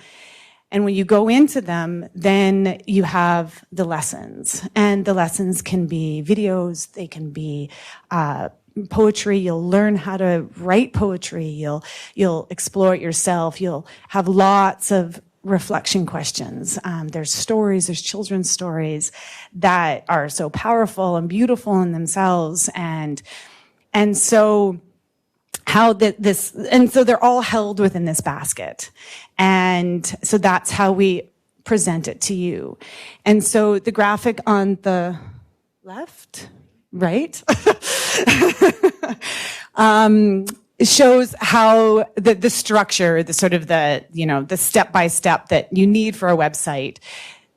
K: And when you go into them, then you have the lessons. And the lessons can be videos, they can be poetry. You'll learn how to write poetry. You'll explore it yourself. You'll have lots of reflection questions. There's stories, there's children's stories that are so powerful and beautiful in themselves. And so so they're all held within this basket. And so that's how we present it to you. And so the graphic on the left, right? Shows how the structure, the sort of the step-by-step that you need for a website.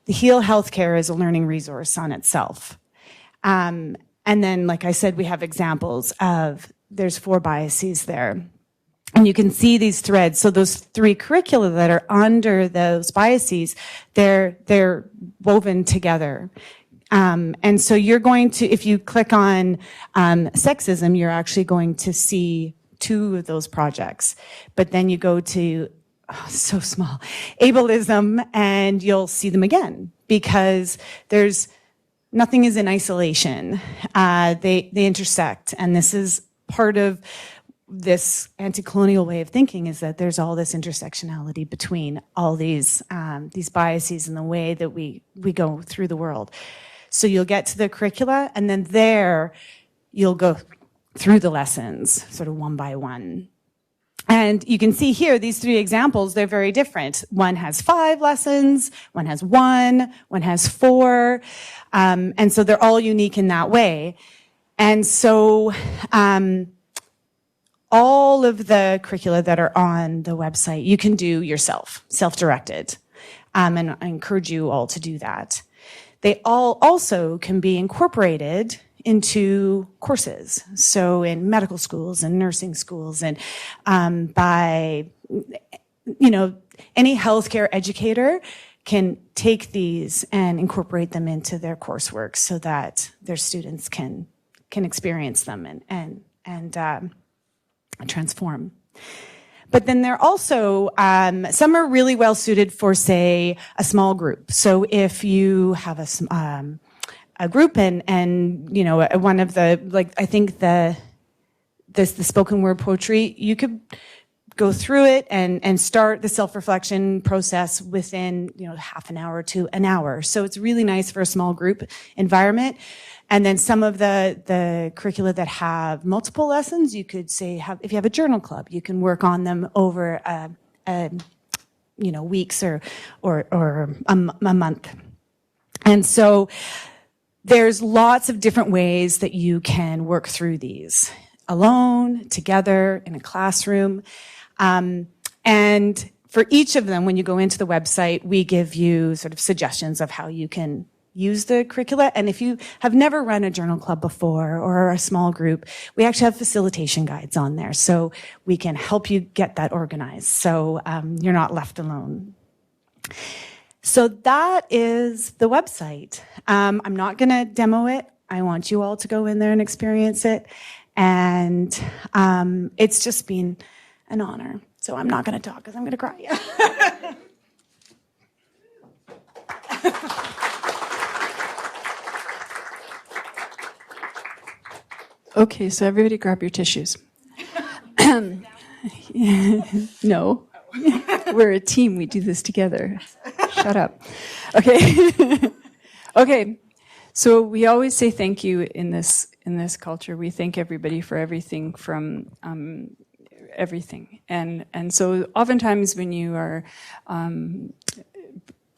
K: The H.E.A.L Healthcare is a learning resource on itself. And then, like I said, we have examples of, there's 4 biases there. And you can see these threads. So those 3 curricula that are under those biases, they're woven together. And so you're going to, if you click on sexism, you're actually going to see 2 of those projects. But then you go to, so small, ableism, and you'll see them again, because nothing is in isolation. They intersect, and this is part of this anti-colonial way of thinking, is that there's all this intersectionality between all these biases and the way that we go through the world. So you'll get to the curricula, and then there you'll go through the lessons, sort of one by one. And you can see here, these 3 examples, they're very different. One has 5 lessons, one has 1, one has 4. And so they're all unique in that way. And so all of the curricula that are on the website, you can do yourself, self-directed. And I encourage you all to do that. They all also can be incorporated into courses. So in medical schools and nursing schools, and by, any healthcare educator can take these and incorporate them into their coursework so that their students can experience them and transform. But then there are also, some are really well suited for, say, a small group. So if you have a group and one of the, like, I think the spoken word poetry, you could go through it and start the self-reflection process within, half an hour to an hour. So it's really nice for a small group environment. And then some of the curricula that have multiple lessons, you could say, if you have a journal club, you can work on them over weeks or a month. And so there's lots of different ways that you can work through these, alone, together, in a classroom. And for each of them, when you go into the website, we give you sort of suggestions of how you can use the curricula. And if you have never run a journal club before or a small group, we actually have facilitation guides on there. So we can help you get that organized. So you're not left alone. So that is the website. I'm not going to demo it. I want you all to go in there and experience it. And it's just been an honor. So I'm not going to talk because I'm going to cry.
I: Okay, so everybody grab your tissues. No. We're a team. We do this together. Shut up. Okay. Okay. So we always say thank you in this culture. We thank everybody for everything from everything. And so oftentimes when you are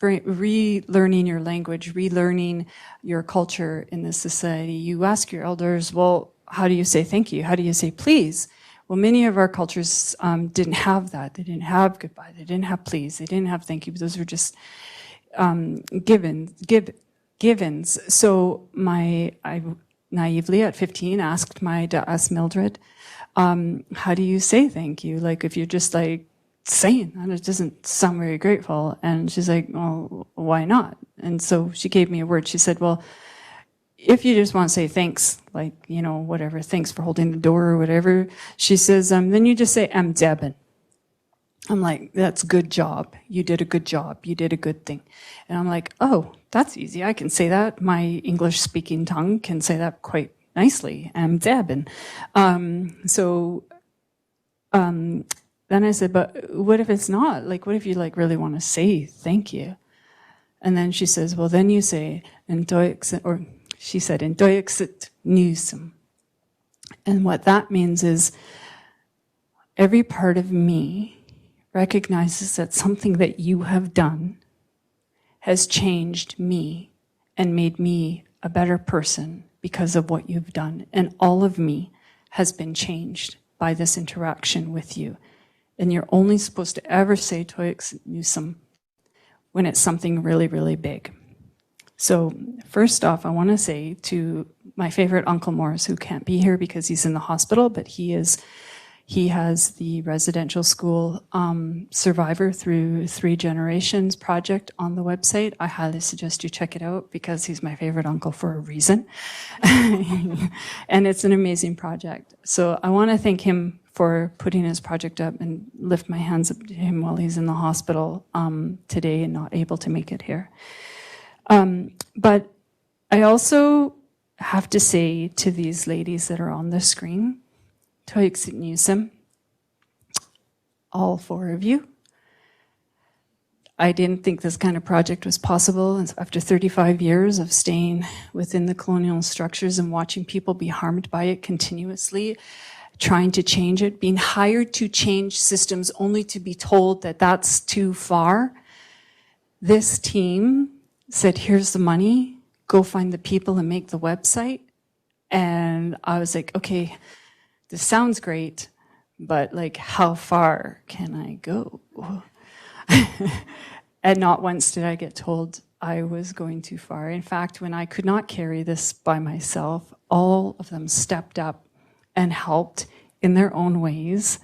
I: relearning your language, relearning your culture in this society, you ask your elders, well, how do you say thank you? How do you say please? Well, many of our cultures didn't have that. They didn't have goodbye. They didn't have please. They didn't have thank you. Those were just givens. So I naively at 15 asked Mildred, how do you say thank you? Like if you're just like saying that, it doesn't sound very grateful. And she's like, well, why not? And so she gave me a word. She said, well, if you just want to say thanks, like, whatever, thanks for holding the door or whatever, she says, then you just say, I'm Debin. I'm like, that's good job. You did a good job. You did a good thing. And I'm like, oh, that's easy. I can say that. My English-speaking tongue can say that quite nicely. I'm Debin. then I said, but what if it's not? Like, what if you like really want to say thank you? And then she says, well, then you say, or she said, "Indoyexit newsum." And what that means is every part of me recognizes that something that you have done has changed me and made me a better person because of what you've done. And all of me has been changed by this interaction with you. And you're only supposed to ever say "Toyexit newsum" when it's something really, really big. So first off, I want to say to my favorite Uncle Morris, who can't be here because he's in the hospital, but he has the residential school survivor through 3 generations project on the website. I highly suggest you check it out because he's my favorite uncle for a reason. And it's an amazing project. So I want to thank him for putting his project up and lift my hands up to him while he's in the hospital today and not able to make it here. But I also have to say to these ladies that are on the screen, Toyexit newsum, all 4 of you. I didn't think this kind of project was possible after 35 years of staying within the colonial structures and watching people be harmed by it continuously, trying to change it, being hired to change systems only to be told that that's too far. This team said, here's the money, go find the people and make the website. And I was like, okay, this sounds great, but like, how far can I go? And not once did I get told I was going too far. In fact, when I could not carry this by myself, all of them stepped up and helped in their own ways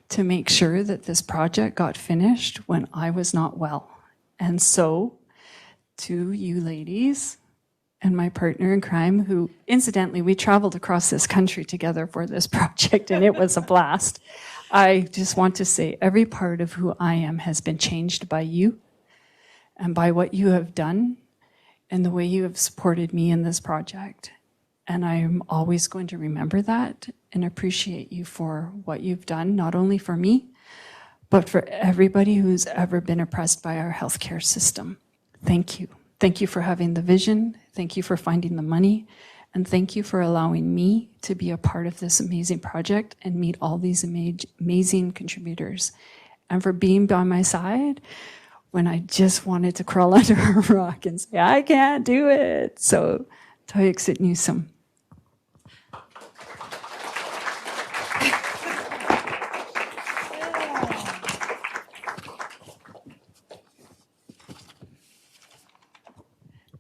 I: to make sure that this project got finished when I was not well. And so, to you ladies, and my partner in crime, who incidentally, we traveled across this country together for this project and it was a blast. I just want to say every part of who I am has been changed by you and by what you have done and the way you have supported me in this project. And I'm always going to remember that and appreciate you for what you've done, not only for me, but for everybody who's ever been oppressed by our healthcare system. Thank you. Thank you for having the vision. Thank you for finding the money. And thank you for allowing me to be a part of this amazing project and meet all these amazing contributors. And for being by my side when I just wanted to crawl under a rock and say, I can't do it. So, Toyexit newsum.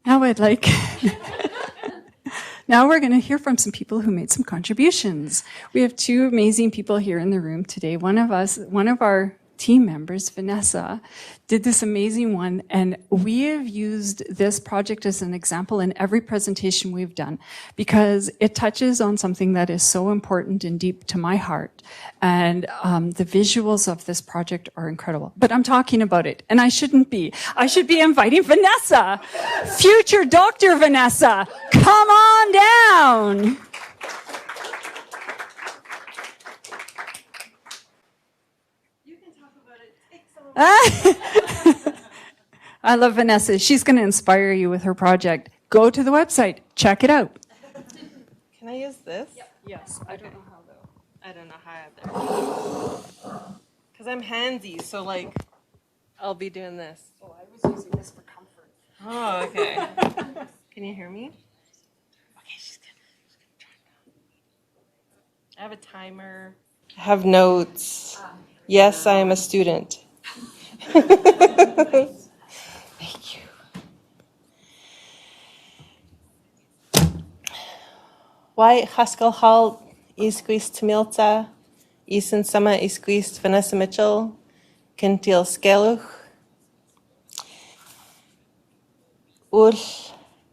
I: Now now we're going to hear from some people who made some contributions. We have 2 amazing people here in the room today. One of our team members, Vanessa, did this amazing one, and we have used this project as an example in every presentation we've done because it touches on something that is so important and deep to my heart. And the visuals of this project are incredible. But I'm talking about it, and I shouldn't be. I should be inviting Vanessa, future Dr. Vanessa. Come on down. I love Vanessa. She's going to inspire you with her project. Go to the website. Check it out.
L: Can I use this?
I: Yep. Yes. I don't know how though.
L: I don't know how either. Because I'm handsy, so like, I'll be doing this.
I: Oh, I was using this for comfort.
L: Oh, okay. Can you hear me? Okay, she's gonna try it out. I have a timer. I have notes. Yes, I am a student. Thank you. Why H.E.A.L isquist Tamilta, Isan Sama isquist Vanessa Mitchell, Kintil Skeluch, Ul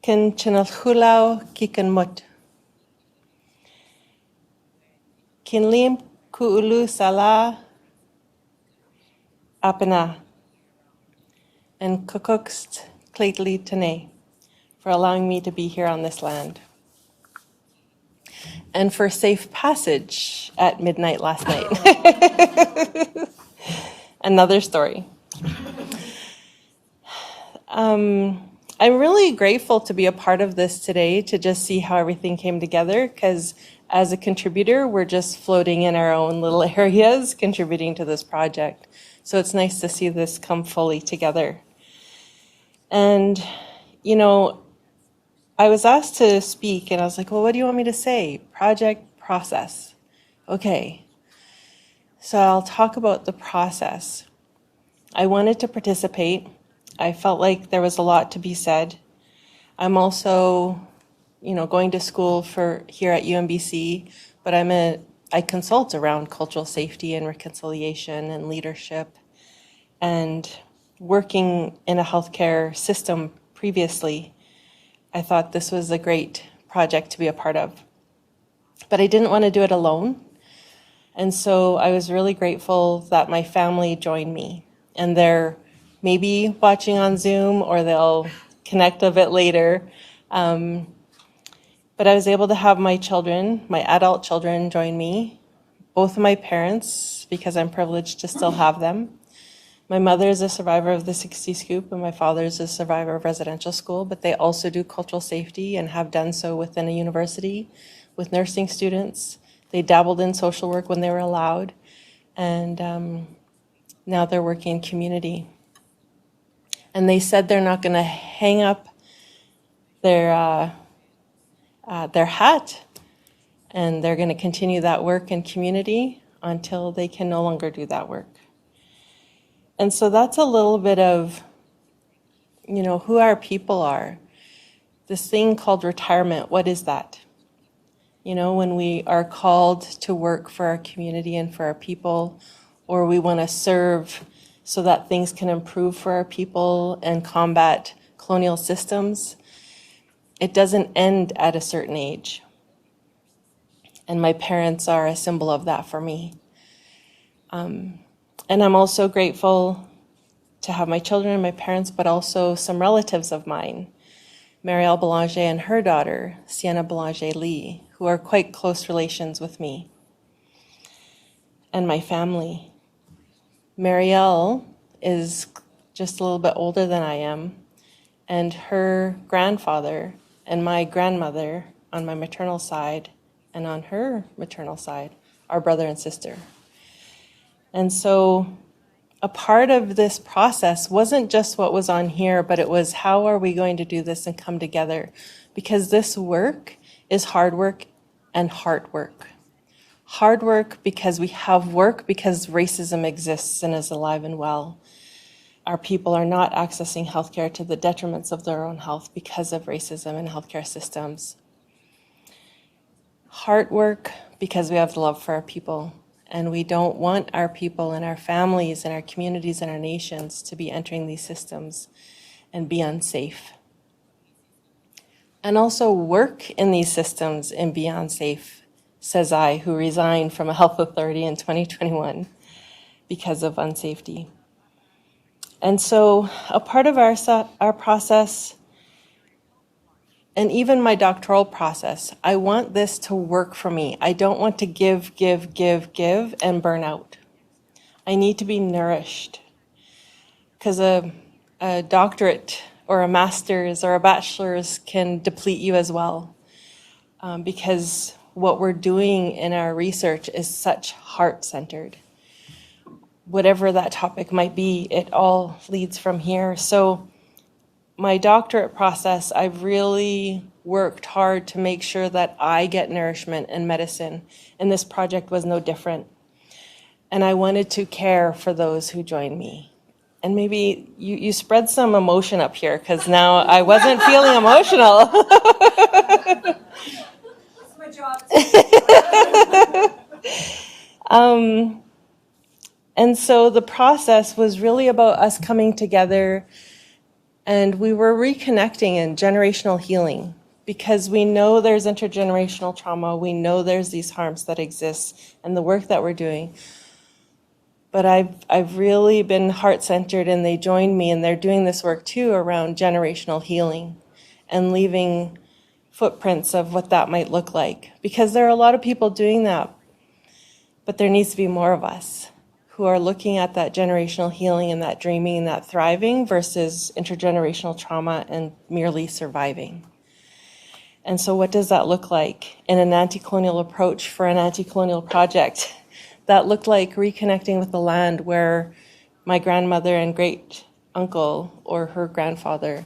L: Kin Chinalhulau Kikan Mut, Kinlim Kuulu Salah Apana, and Kukukst Clately Tane for allowing me to be here on this land. And for safe passage at midnight last night. another story. I'm really grateful to be a part of this today, to just see how everything came together, because as a contributor, we're just floating in our own little areas, contributing to this project. So it's nice to see this come fully together. And, you know, I was asked to speak, and I was like, well, what do you want me to say? Project, process. Okay. So I'll talk about the process. I wanted to participate. I felt like there was a lot to be said. I'm also, going to school here at UMBC, but I consult around cultural safety and reconciliation and leadership, and working in a healthcare system previously, I thought this was a great project to be a part of. But I didn't want to do it alone. And so I was really grateful that my family joined me, and they're maybe watching on Zoom, or they'll connect a bit later. But I was able to have my children, my adult children, join me, both of my parents, because I'm privileged to still have them. My mother is a survivor of the 60 Scoop, and my father is a survivor of residential school, but they also do cultural safety and have done so within a university with nursing students. They dabbled in social work when they were allowed, and now they're working in community. And they said they're not going to hang up their hat, and they're going to continue that work in community until they can no longer do that work. And so that's a little bit of, who our people are. This thing called retirement, what is that? When we are called to work for our community and for our people, or we want to serve so that things can improve for our people and combat colonial systems, it doesn't end at a certain age. And my parents are a symbol of that for me. And I'm also grateful to have my children and my parents, but also some relatives of mine, Marielle Belanger and her daughter, Sienna Belanger-Lee, who are quite close relations with me, and my family. Marielle is just a little bit older than I am, and her grandfather and my grandmother on my maternal side and on her maternal side are brother and sister. And so a part of this process wasn't just what was on here, but it was how are we going to do this and come together? Because this work is hard work and heart work. Hard work because we have work, because racism exists and is alive and well. Our people are not accessing healthcare to the detriments of their own health because of racism in healthcare systems. Heart work because we have love for our people, and we don't want our people and our families and our communities and our nations to be entering these systems and be unsafe. And also work in these systems and be unsafe, says I, who resigned from a health authority in 2021 because of unsafety. And so a part of our process, and even my doctoral process, I want this to work for me. I don't want to give, and burn out. I need to be nourished. Because a doctorate or a master's or a bachelor's can deplete you as well. Because what we're doing in our research is such heart-centered. Whatever that topic might be, it all leads from here. So my doctorate process, I've really worked hard to make sure that I get nourishment in medicine, and this project was no different. And I wanted to care for those who joined me. And maybe you spread some emotion up here, because now I wasn't feeling emotional. That's my job. And so the process was really about us coming together, and we were reconnecting in generational healing, because we know there's intergenerational trauma, we know there's these harms that exist, and the work that we're doing. But I've really been heart-centered, and they joined me, and they're doing this work too around generational healing and leaving footprints of what that might look like. Because there are a lot of people doing that, but there needs to be more of us who are looking at that generational healing and that dreaming and that thriving versus intergenerational trauma and merely surviving. And so what does that look like in an anti-colonial approach for an anti-colonial project? That looked like reconnecting with the land where my grandmother and great uncle or her grandfather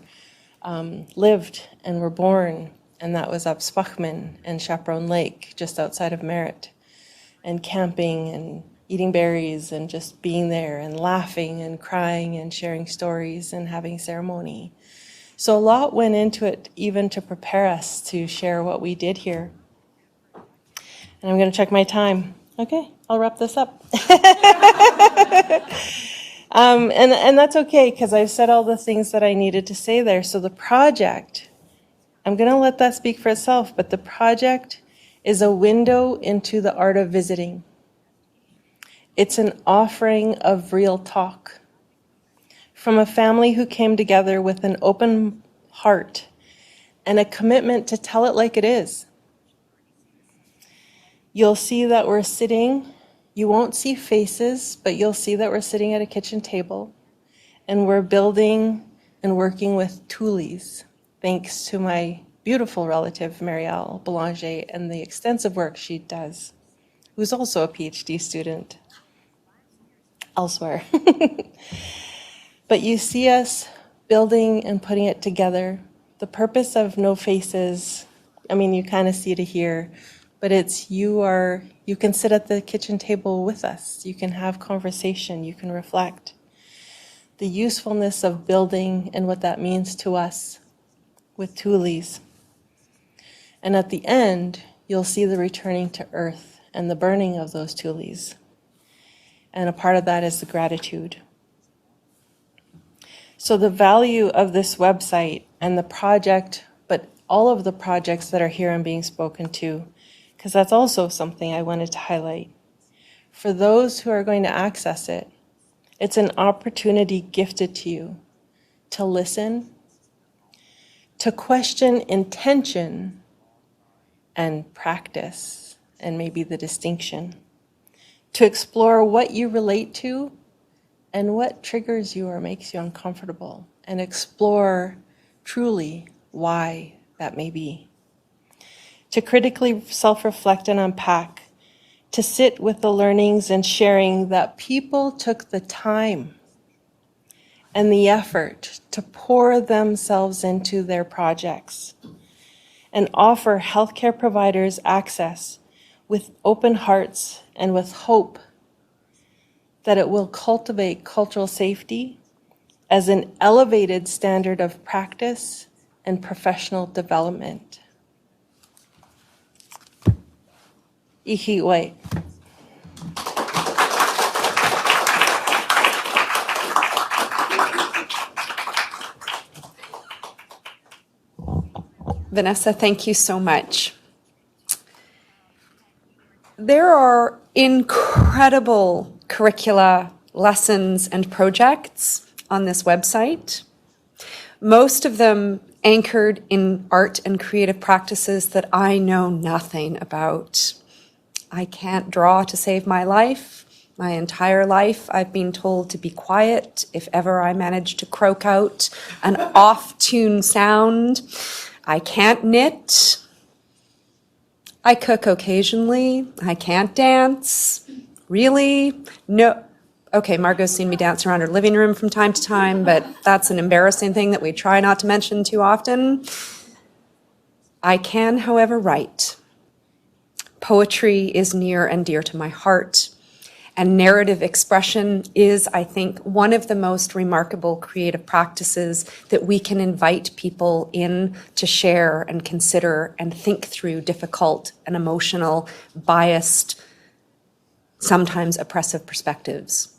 L: lived and were born, and that was up Spachman and Chaperone Lake, just outside of Merritt, and camping and eating berries and just being there and laughing and crying and sharing stories and having ceremony. So a lot went into it even to prepare us to share what we did here. And I'm going to check my time. Okay, I'll wrap this up. And that's okay, because I've said all the things that I needed to say there. So the project, I'm going to let that speak for itself, but the project is a window into the art of visiting. It's an offering of real talk from a family who came together with an open heart and a commitment to tell it like it is. You'll see that we're sitting, you won't see faces, but you'll see that we're sitting at a kitchen table and we're building and working with tules, thanks to my beautiful relative, H.E.A.L Boulanger, and the extensive work she does, who's also a PhD student elsewhere. But you see us building and putting it together. The purpose of No Faces, I mean, you kind of see it here, but it's you can sit at the kitchen table with us. You can have conversation. You can reflect. The usefulness of building and what that means to us with tules. And at the end, you'll see the returning to earth and the burning of those tules. And a part of that is the gratitude. So the value of this website and the project, but all of the projects that are here and being spoken to, because that's also something I wanted to highlight. For those who are going to access it, it's an opportunity gifted to you to listen, to question intention and practice, and maybe the distinction, to explore what you relate to and what triggers you or makes you uncomfortable, and explore truly why that may be. To critically self-reflect and unpack, to sit with the learnings and sharing that people took the time and the effort to pour themselves into their projects and offer healthcare providers access with open hearts and with hope that it will cultivate cultural safety as an elevated standard of practice and professional development. H.E.A.L.
A: Vanessa, thank you so much. There are incredible curricula, lessons, and projects on this website. Most of them anchored in art and creative practices that I know nothing about. I can't draw to save my life. My entire life, I've been told to be quiet if ever I manage to croak out an off-tune sound. I can't knit. I cook occasionally. I can't dance. Really? No. Okay, Margot's seen me dance around her living room from time to time, but that's an embarrassing thing that we try not to mention too often. I can, however, write. Poetry is near and dear to my heart, and narrative expression is, I think, one of the most remarkable creative practices that we can invite people in to share and consider and think through difficult and emotional, biased, sometimes oppressive perspectives.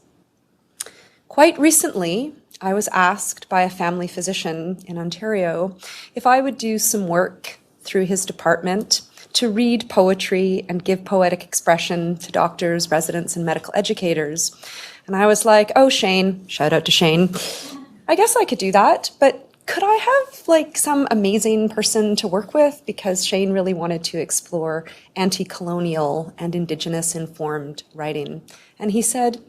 A: Quite recently, I was asked by a family physician in Ontario if I would do some work through his department to read poetry and give poetic expression to doctors, residents, and medical educators. And I was like, oh, Shane, shout out to Shane, I guess I could do that, but could I have some amazing person to work with? Because Shane really wanted to explore anti-colonial and Indigenous informed writing. And he said,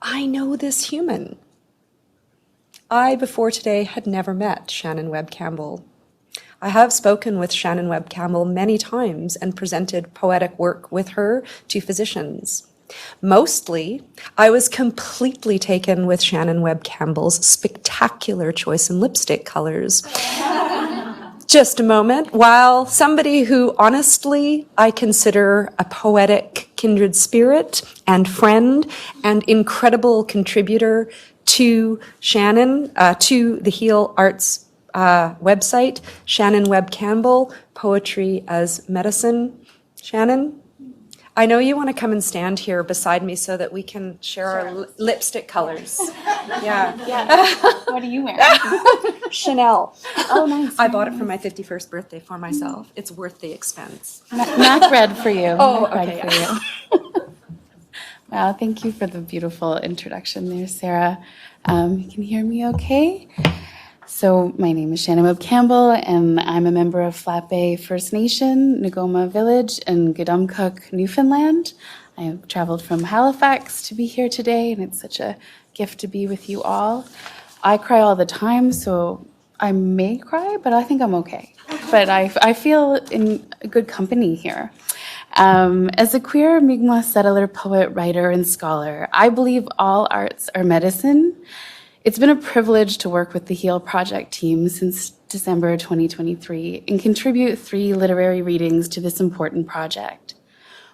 A: I know this human. I, before today, had never met Shannon Webb Campbell. I have spoken with Shannon Webb Campbell many times and presented poetic work with her to physicians. Mostly, I was completely taken with Shannon Webb Campbell's spectacular choice in lipstick colors. Just a moment. While somebody who honestly I consider a poetic kindred spirit and friend and incredible contributor to Shannon, to the H.E.A.L Arts website, Shannon Webb Campbell, Poetry as Medicine. Shannon, I know you want to come and stand here beside me so that we can share our lipstick colors. Yeah.
C: What are you wearing?
A: Chanel.
C: Oh, nice.
A: I bought it for my 51st birthday for myself. It's worth the expense.
C: Mac red for you.
A: Oh,
C: Mac
A: okay.
C: red for you. Wow, thank you for the beautiful introduction there, Sarah. You can hear me okay? So my name is Shannon Webb Campbell, and I'm a member of Flat Bay First Nation, Ngoma Village in Godumcook, Newfoundland. I have traveled from Halifax to be here today, and it's such a gift to be with you all. I cry all the time, so I may cry, but I think I'm okay. But I feel in good company here. As a queer Mi'kmaq settler, poet, writer, and scholar, I believe all arts are medicine. It's been a privilege to work with the H.E.A.L project team since December 2023 and contribute 3 literary readings to this important project.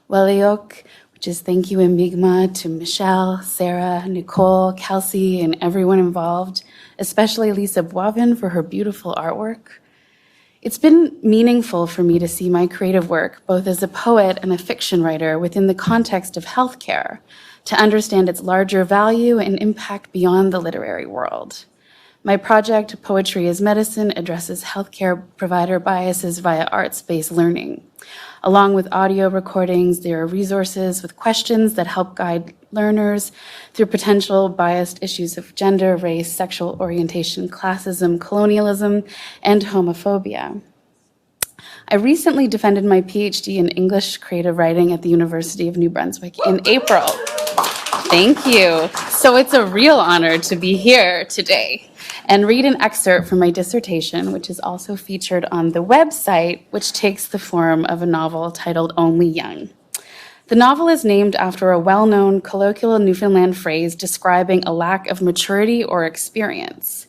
C: Weliok, which is thank you in Mi'kmaq to Michelle, Sarah, Nicole, Kelsey, and everyone involved, especially Lisa Boivin for her beautiful artwork. It's been meaningful for me to see my creative work, both as a poet and a fiction writer, within the context of healthcare, to understand its larger value and impact beyond the literary world. My project, Poetry as Medicine, addresses healthcare provider biases via arts-based learning. Along with audio recordings, there are resources with questions that help guide learners through potential biased issues of gender, race, sexual orientation, classism, colonialism, and homophobia. I recently defended my PhD in English creative writing at the University of New Brunswick in April. Thank you. So it's a real honor to be here today and read an excerpt from my dissertation, which is also featured on the website, which takes the form of a novel titled Only Young. The novel is named after a well-known colloquial Newfoundland phrase describing a lack of maturity or experience.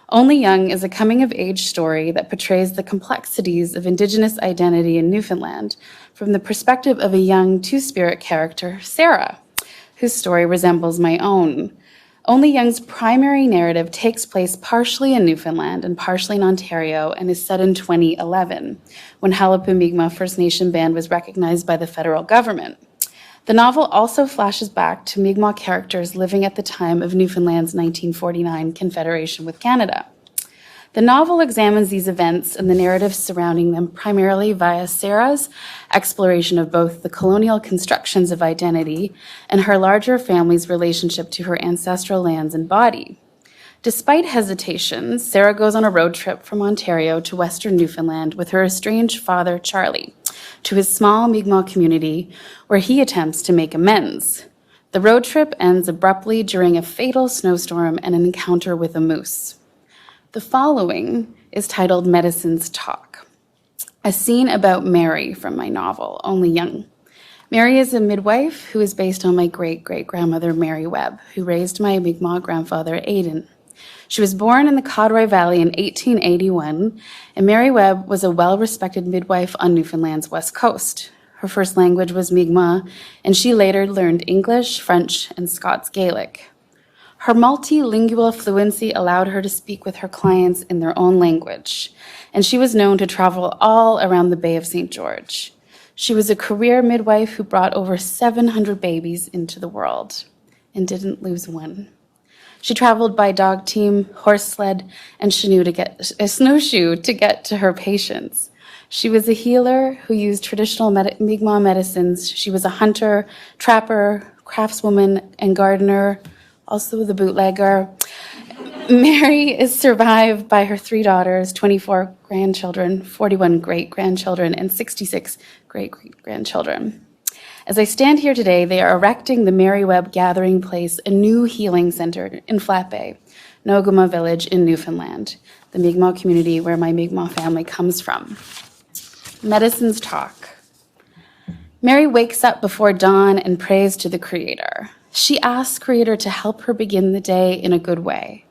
C: Only Young is a coming-of-age story that portrays the complexities of Indigenous identity in Newfoundland from the perspective of a young two-spirit character, Sarah, whose story resembles my own. Only Young's primary narrative takes place partially in Newfoundland and partially in Ontario and is set in 2011, when Halapu Mi'kmaq First Nation Band was recognized by the federal government. The novel also flashes back to Mi'kmaq characters living at the time of Newfoundland's 1949 confederation with Canada. The novel examines these events and the narratives surrounding them primarily via Sarah's exploration of both the colonial constructions of identity and her larger family's relationship to her ancestral lands and body. Despite hesitations, Sarah goes on a road trip from Ontario to Western Newfoundland with her estranged father, Charlie, to his small Mi'kmaq community where he attempts to make amends. The road trip ends abruptly during a fatal snowstorm and an encounter with a moose. The following is titled Medicine's Talk, a scene about Mary from my novel, Only Young. Mary is a midwife who is based on my great-great-grandmother, Mary Webb, who raised my Mi'kmaq grandfather, Aidan. She was born in the Codroy Valley in 1881, and Mary Webb was a well-respected midwife on Newfoundland's west coast. Her first language was Mi'kmaq, and she later learned English, French, and Scots Gaelic. Her multilingual fluency allowed her to speak with her clients in their own language, and she was known to travel all around the Bay of St. George. She was a career midwife who brought over 700 babies into the world and didn't lose one. She traveled by dog team, horse sled, and snowshoe to get to her patients. She was a healer who used traditional Mi'kmaq medicines. She was a hunter, trapper, craftswoman, and gardener, also the bootlegger. Mary is survived by her 3 daughters, 24 grandchildren, 41 great-grandchildren, and 66 great-great-grandchildren. As I stand here today, they are erecting the Mary Webb Gathering Place, a new healing center in Flat Bay, Nogama Village in Newfoundland, the Mi'kmaq community where my Mi'kmaq family comes from. Medicines talk. Mary wakes up before dawn and prays to the Creator. She asks Creator to help her begin the day in a good way.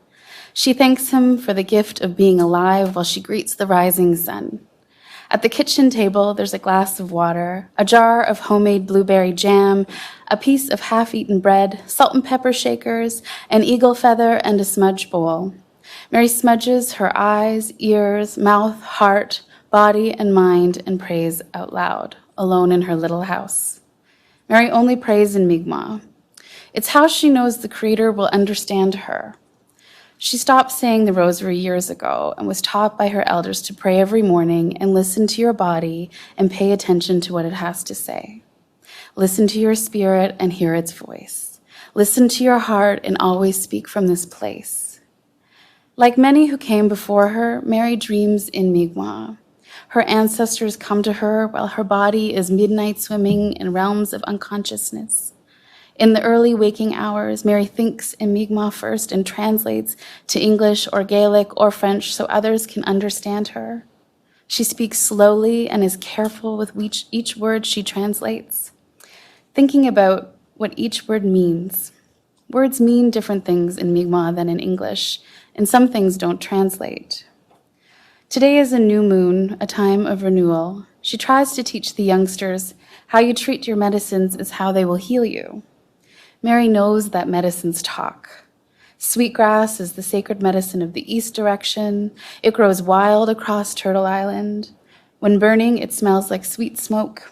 C: She thanks him for the gift of being alive while she greets the rising sun. At the kitchen table, there's a glass of water, a jar of homemade blueberry jam, a piece of half-eaten bread, salt and pepper shakers, an eagle feather, and a smudge bowl. Mary smudges her eyes, ears, mouth, heart, body, and mind, and prays out loud, alone in her little house. Mary only prays in Mi'kmaq. It's how she knows the Creator will understand her. She stopped saying the rosary years ago and was taught by her elders to pray every morning and listen to your body and pay attention to what it has to say. Listen to your spirit and hear its voice. Listen to your heart and always speak from this place. Like many who came before her, Mary dreams in Mi'kmaq. Her ancestors come to her while her body is midnight swimming in realms of unconsciousness. In the early waking hours, Mary thinks in Mi'kmaq first and translates to English or Gaelic or French so others can understand her. She speaks slowly and is careful with each word she translates, thinking about what each word means. Words mean different things in Mi'kmaq than in English, and some things don't translate. Today is a new moon, a time of renewal. She tries to teach the youngsters how you treat your medicines is how they will heal you. Mary knows that medicines talk. Sweetgrass is the sacred medicine of the east direction. It grows wild across Turtle Island. When burning, it smells like sweet smoke.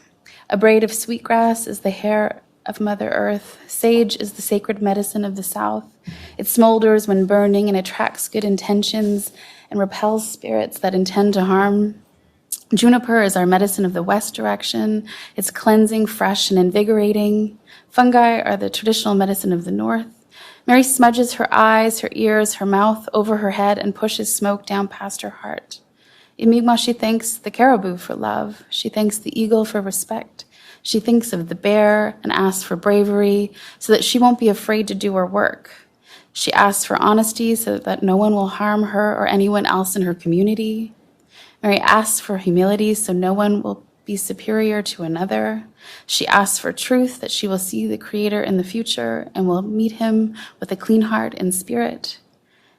C: A braid of sweetgrass is the hair of Mother Earth. Sage is the sacred medicine of the south. It smolders when burning and attracts good intentions and repels spirits that intend to harm. Juniper is our medicine of the west direction. It's cleansing, fresh, and invigorating. Fungi are the traditional medicine of the north. Mary smudges her eyes, her ears, her mouth over her head and pushes smoke down past her heart. In Mi'kmaq, she thanks the caribou for love. She thanks the eagle for respect. She thinks of the bear and asks for bravery so that she won't be afraid to do her work. She asks for honesty so that no one will harm her or anyone else in her community. Mary asks for humility so no one will be superior to another. She asks for truth that she will see the Creator in the future and will meet him with a clean heart and spirit.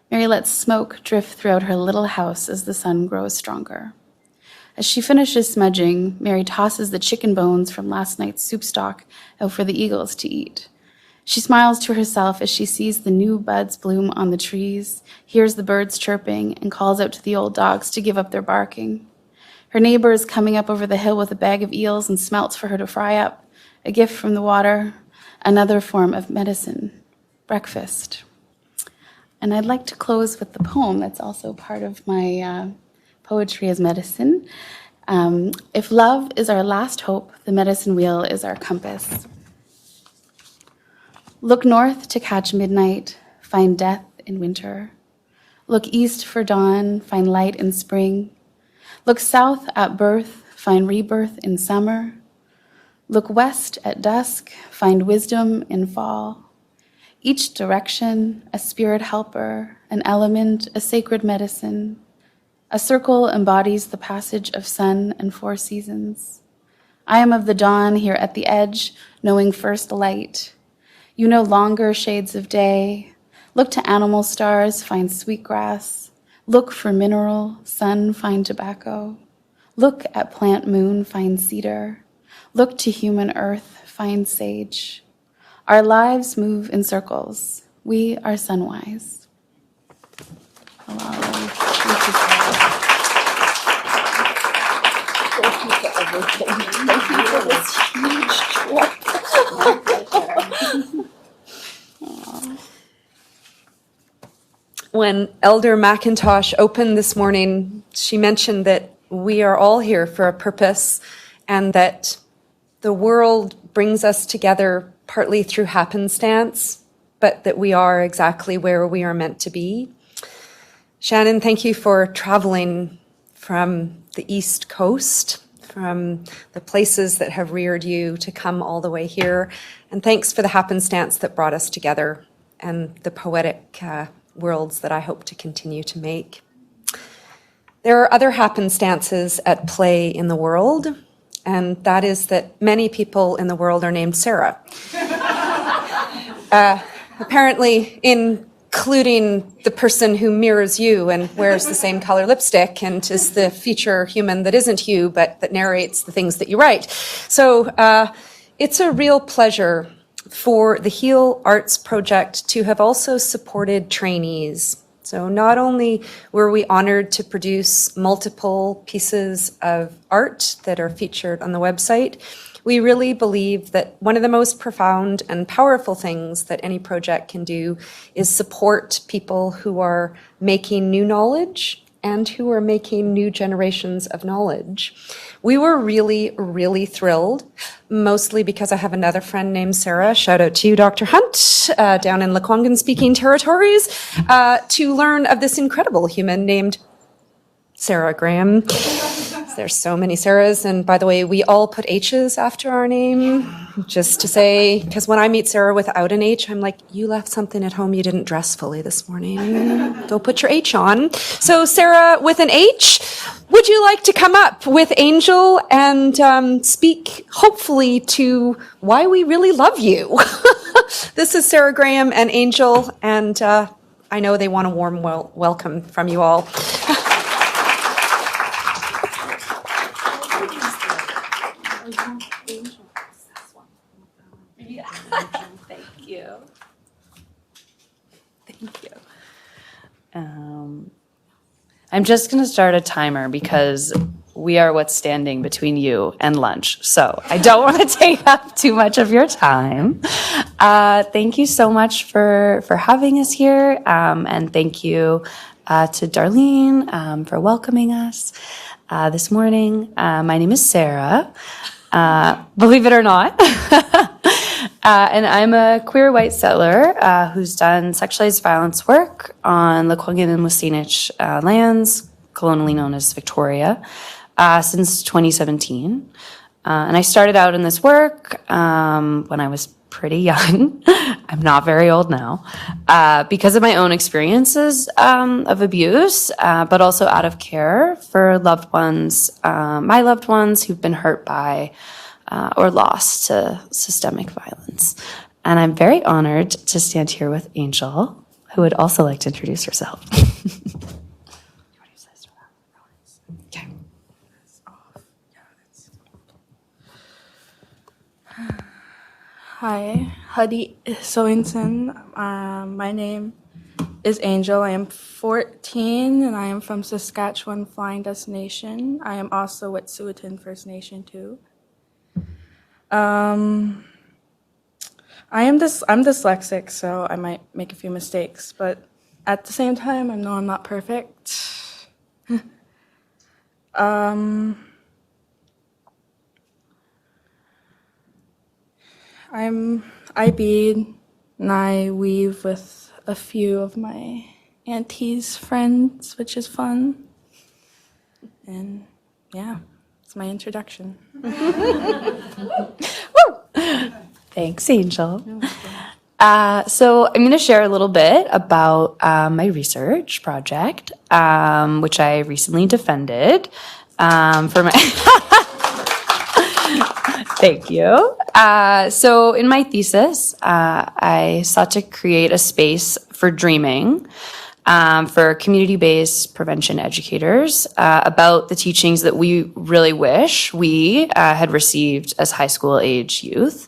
C: Mary lets smoke drift throughout her little house as the sun grows stronger. As she finishes smudging, Mary tosses the chicken bones from last night's soup stock out for the eagles to eat. She smiles to herself as she sees the new buds bloom on the trees, hears the birds chirping, and calls out to the old dogs to give up their barking. Her neighbor is coming up over the hill with a bag of eels and smelts for her to fry up, a gift from the water, another form of medicine, breakfast. And I'd like to close with the poem that's also part of my poetry as medicine. If love is our last hope, the medicine wheel is our compass. Look north to catch midnight, find death in winter. Look east for dawn, find light in spring. Look south at birth, find rebirth in summer. Look west at dusk, find wisdom in fall. Each direction, a spirit helper, an element, a sacred medicine. A circle embodies the passage of sun and 4 seasons. I am of the dawn here at the edge, knowing first light. You know longer shades of day. Look to animal stars, find sweet grass. Look for mineral, sun, find tobacco. Look at plant moon, find cedar. Look to human earth, find sage. Our lives move in circles. We are sunwise.
A: Thank you for everything. Thank you for this huge trip. When Elder McIntosh opened this morning, she mentioned that we are all here for a purpose and that the world brings us together partly through happenstance, but that we are exactly where we are meant to be. Shannon, thank you for traveling from the East Coast, from the places that have reared you to come all the way here. And thanks for the happenstance that brought us together and the poetic worlds that I hope to continue to make. There are other happenstances at play in the world, and that is that many people in the world are named Sarah. Apparently, including the person who mirrors you and wears the same color lipstick and is the future human that isn't you, but that narrates the things that you write. So it's a real pleasure for the H.E.A.L Arts Project to have also supported trainees. So not only were we honored to produce multiple pieces of art that are featured on the website, we really believe that one of the most profound and powerful things that any project can do is support people who are making new knowledge and who are making new generations of knowledge. We were really, really thrilled, mostly because I have another friend named Sarah, shout out to you, Dr. Hunt, down in Lekwungen-speaking territories, to learn of this incredible human named Sarah Graham. There's so many Sarahs, and by the way, we all put H's after our name, just to say, because when I meet Sarah without an H, I'm like, you left something at home, you didn't dress fully this morning. Go put your H on. So Sarah with an H, would you like to come up with Angel and speak, hopefully, to why we really love you? This is Sarah Graham and Angel, and I know they want a warm welcome from you all.
M: Thank you. Thank you. I'm just going to start a timer because we are what's standing between you and lunch. So I don't want to take up too much of your time. Thank you so much for having us here. And thank you to Darlene for welcoming us this morning. My name is Sarah. Believe it or not. And I'm a queer white settler who's done sexualized violence work on Lekwungen and Wasinich lands, colonially known as Victoria, since 2017. And I started out in this work when I was pretty young. I'm not very old now, because of my own experiences of abuse, but also out of care for loved ones, my loved ones who've been hurt by or lost to systemic violence. And I'm very honored to stand here with Angel, who would also like to introduce herself. Okay.
N: Hi, Hadi Soinson. My name is Angel. I am 14 and I am from Saskatchewan Flying Dust Nation. I am also Wet'suwet'en First Nation too. I'm dyslexic, so I might make a few mistakes, but at the same time, I know I'm not perfect. I bead and I weave with a few of my auntie's friends, which is fun. And yeah, it's my introduction.
M: Thanks, Angel. So I'm going to share a little bit about my research project, which I recently defended for my... Thank you. So in my thesis, I sought to create a space for dreaming for community-based prevention educators about the teachings that we really wish we had received as high school age youth.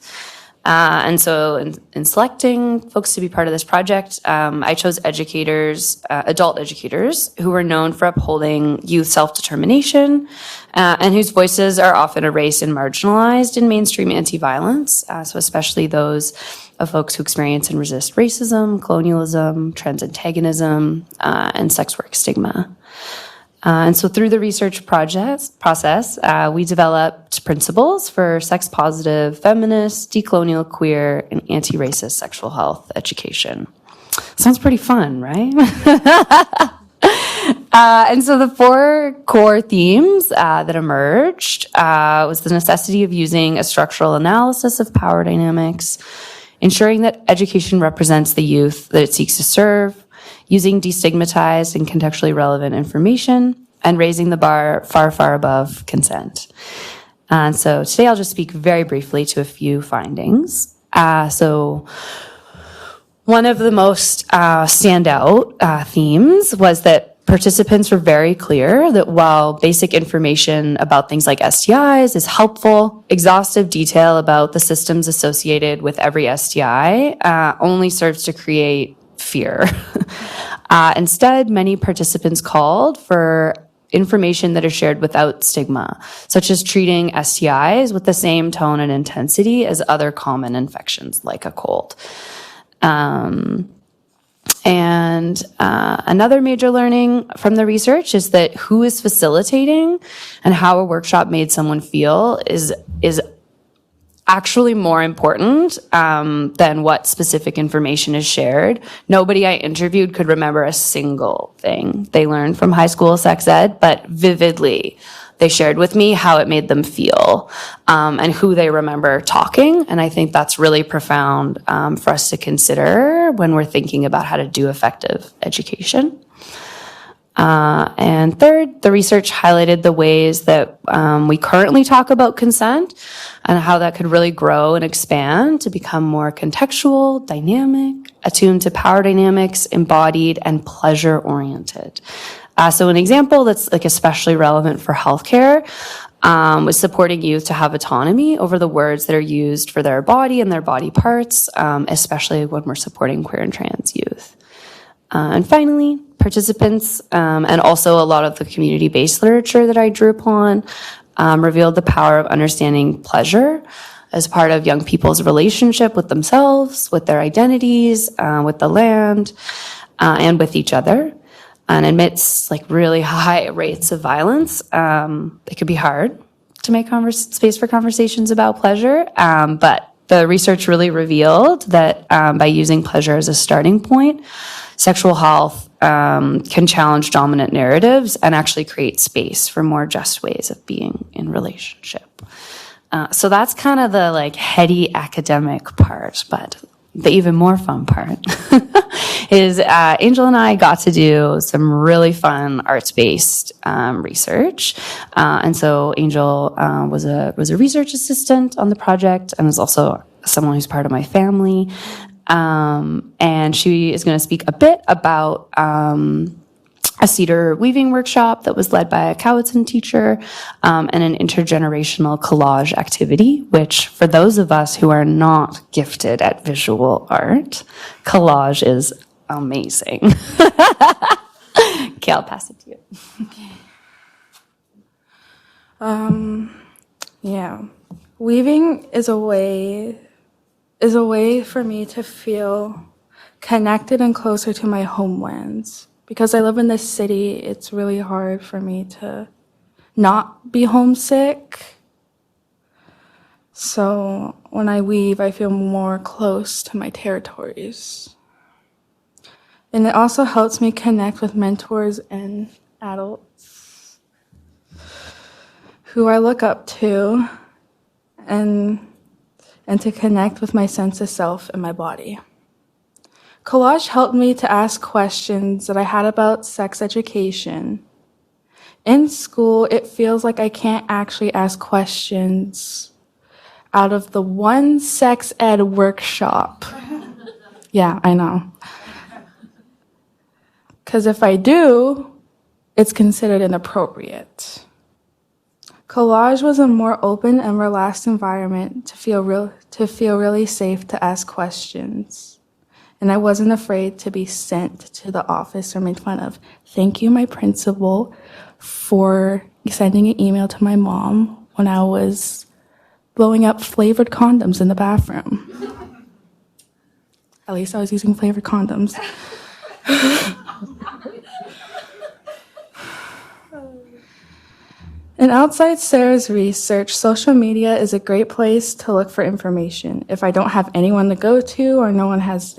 M: And so in selecting folks to be part of this project, I chose educators, adult educators, who were known for upholding youth self-determination and whose voices are often erased and marginalized in mainstream anti-violence, so especially those of folks who experience and resist racism, colonialism, trans antagonism, and sex work stigma. And so through the research process, we developed principles for sex-positive, feminist, decolonial, queer, and anti-racist sexual health education. Sounds pretty fun, right? And so the four core themes that emerged was the necessity of using a structural analysis of power dynamics, ensuring that education represents the youth that it seeks to serve, using destigmatized and contextually relevant information, and raising the bar far, far above consent. And so today I'll just speak very briefly to a few findings. So one of the most standout themes was that participants were very clear that while basic information about things like STIs is helpful, exhaustive detail about the systems associated with every STI only serves to create fear. Instead, many participants called for information that is shared without stigma, such as treating STIs with the same tone and intensity as other common infections like a cold. Another major learning from the research is that who is facilitating and how a workshop made someone feel is actually more important than what specific information is shared. Nobody I interviewed could remember a single thing they learned from high school sex ed, but vividly they shared with me how it made them feel and who they remember talking. And I think that's really profound for us to consider when we're thinking about how to do effective education. And third, the research highlighted the ways that we currently talk about consent and how that could really grow and expand to become more contextual, dynamic, attuned to power dynamics, embodied, and pleasure-oriented. So an example that's like especially relevant for healthcare was supporting youth to have autonomy over the words that are used for their body and their body parts, especially when we're supporting queer and trans youth. And finally, participants and also a lot of the community-based literature that I drew upon revealed the power of understanding pleasure as part of young people's relationship with themselves, with their identities, with the land, and with each other. And amidst like really high rates of violence, it could be hard to make space for conversations about pleasure. But the research really revealed that by using pleasure as a starting point, sexual health can challenge dominant narratives and actually create space for more just ways of being in relationship. So that's kind of the like heady academic part, but the even more fun part is Angel and I got to do some really fun arts-based research. And so Angel was a research assistant on the project and is also someone who's part of my family. And she is going to speak a bit about a cedar weaving workshop that was led by a Cowichan teacher and an intergenerational collage activity, which for those of us who are not gifted at visual art, collage is amazing. Okay, I'll pass it to you.
N: Yeah, weaving is a way for me to feel connected and closer to my homelands. Because I live in this city, it's really hard for me to not be homesick. So when I weave, I feel more close to my territories. And it also helps me connect with mentors and adults who I look up to and to connect with my sense of self and my body. Collage helped me to ask questions that I had about sex education. In school, it feels like I can't actually ask questions out of the one sex ed workshop. Yeah, I know. Because if I do, it's considered inappropriate. Collage was a more open and relaxed environment to feel really safe to ask questions. And I wasn't afraid to be sent to the office or made fun of. Thank you, my principal, for sending an email to my mom when I was blowing up flavored condoms in the bathroom. At least I was using flavored condoms. And outside Sarah's research, social media is a great place to look for information. If I don't have anyone to go to or no one has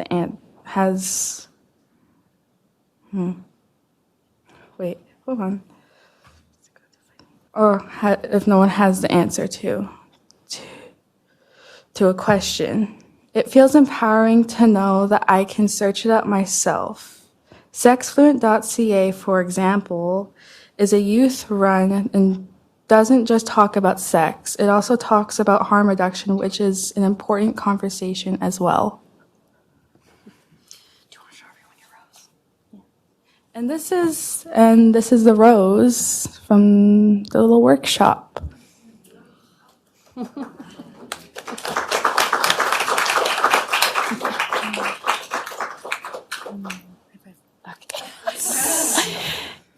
N: wait, hold on. Or if no one has the answer to a question. It feels empowering to know that I can search it up myself. Sexfluent.ca, for example, is a youth-run and doesn't just talk about sex. It also talks about harm reduction, which is an important conversation as well. Do you want to show everyone your rose? Yeah. And this is the rose from the little workshop.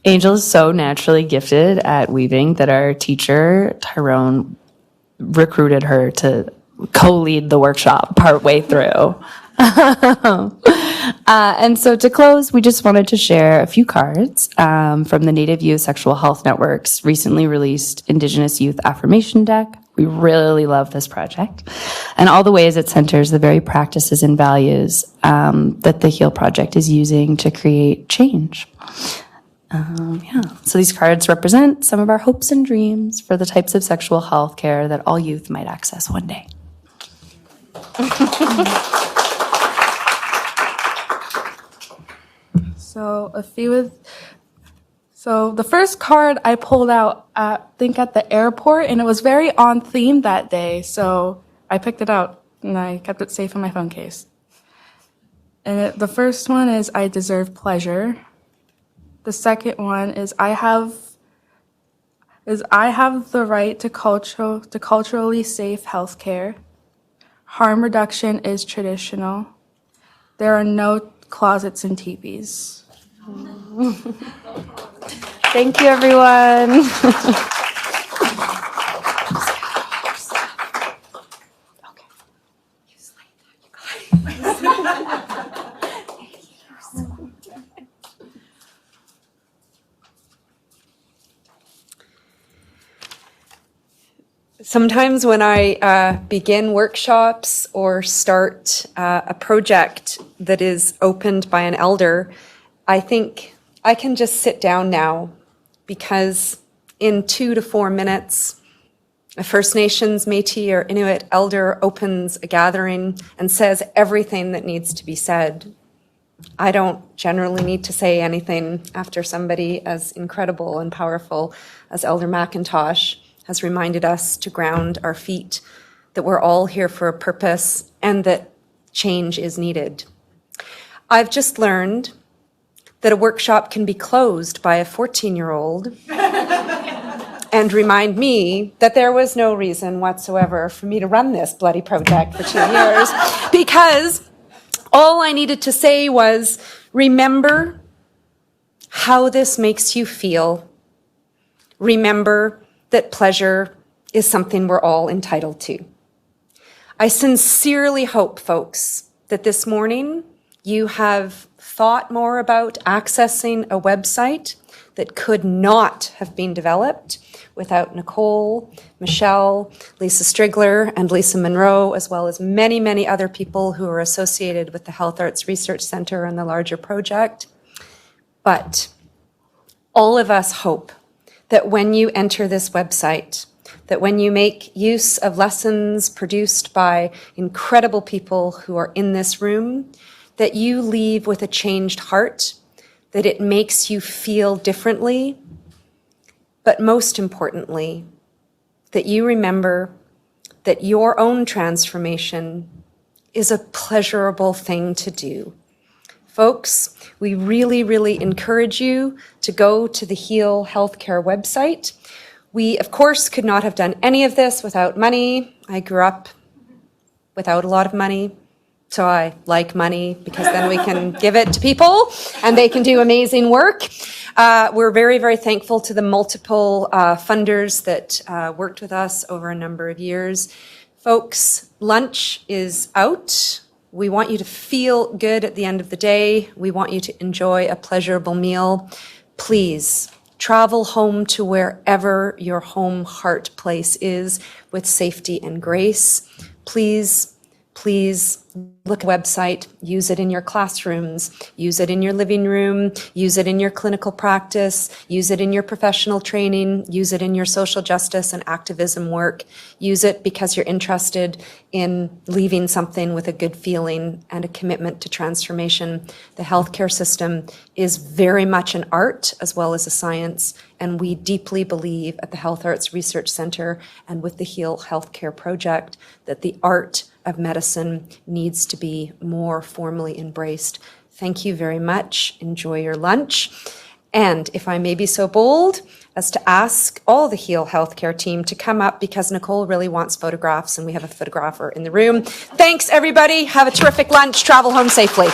M: Angel is so naturally gifted at weaving that our teacher, Tyrone, recruited her to co-lead the workshop partway through. And so to close, we just wanted to share a few cards from the Native Youth Sexual Health Network's recently released Indigenous Youth Affirmation Deck. We really love this project and all the ways it centers the very practices and values that the H.E.A.L project is using to create change. So these cards represent some of our hopes and dreams for the types of sexual health care that all youth might access one day.
N: So the first card I pulled out, I think at the airport, and it was very on theme that day. So I picked it out and I kept it safe in my phone case. And the first one is I deserve pleasure. The second one is I have the right to culturally safe healthcare. Harm reduction is traditional. There are no closets and teepees.
M: Thank you, everyone.
A: Sometimes when I begin workshops or start a project that is opened by an elder, I think I can just sit down now because in 2 to 4 minutes, a First Nations, Métis, or Inuit elder opens a gathering and says everything that needs to be said. I don't generally need to say anything after somebody as incredible and powerful as Elder McIntosh has reminded us to ground our feet, that we're all here for a purpose and that change is needed. I've just learned that a workshop can be closed by a 14-year-old and remind me that there was no reason whatsoever for me to run this bloody project for 2 years because all I needed to say was, remember how this makes you feel. Remember that pleasure is something we're all entitled to. I sincerely hope, folks, that this morning you have thought more about accessing a website that could not have been developed without Nicole, Michelle, Lisa Strigler, and Lisa Monroe, as well as many, many other people who are associated with the Health Arts Research Center and the larger project. But all of us hope that when you enter this website, that when you make use of lessons produced by incredible people who are in this room, that you leave with a changed heart, that it makes you feel differently, but most importantly, that you remember that your own transformation is a pleasurable thing to do. Folks, we really, really encourage you to go to the H.E.A.L Healthcare website. We, of course, could not have done any of this without money. I grew up without a lot of money, so I like money because then we can give it to people and they can do amazing work. We're very, very thankful to the multiple funders that worked with us over a number of years. Folks, lunch is out. We want you to feel good at the end of the day. We want you to enjoy a pleasurable meal. Please travel home to wherever your home heart place is with safety and grace. Please Please look at the website, use it in your classrooms, use it in your living room, use it in your clinical practice, use it in your professional training, use it in your social justice and activism work. Use it because you're interested in leaving something with a good feeling and a commitment to transformation. The healthcare system is very much an art as well as a science, and we deeply believe at the Health Arts Research Centre and with the H.E.A.L Healthcare Project that the art of medicine needs to be more formally embraced. Thank you very much. Enjoy your lunch. And if I may be so bold as to ask all the H.E.A.L healthcare team to come up, because Nicole really wants photographs and we have a photographer in the room. Thanks, everybody. Have a terrific lunch. Travel home safely.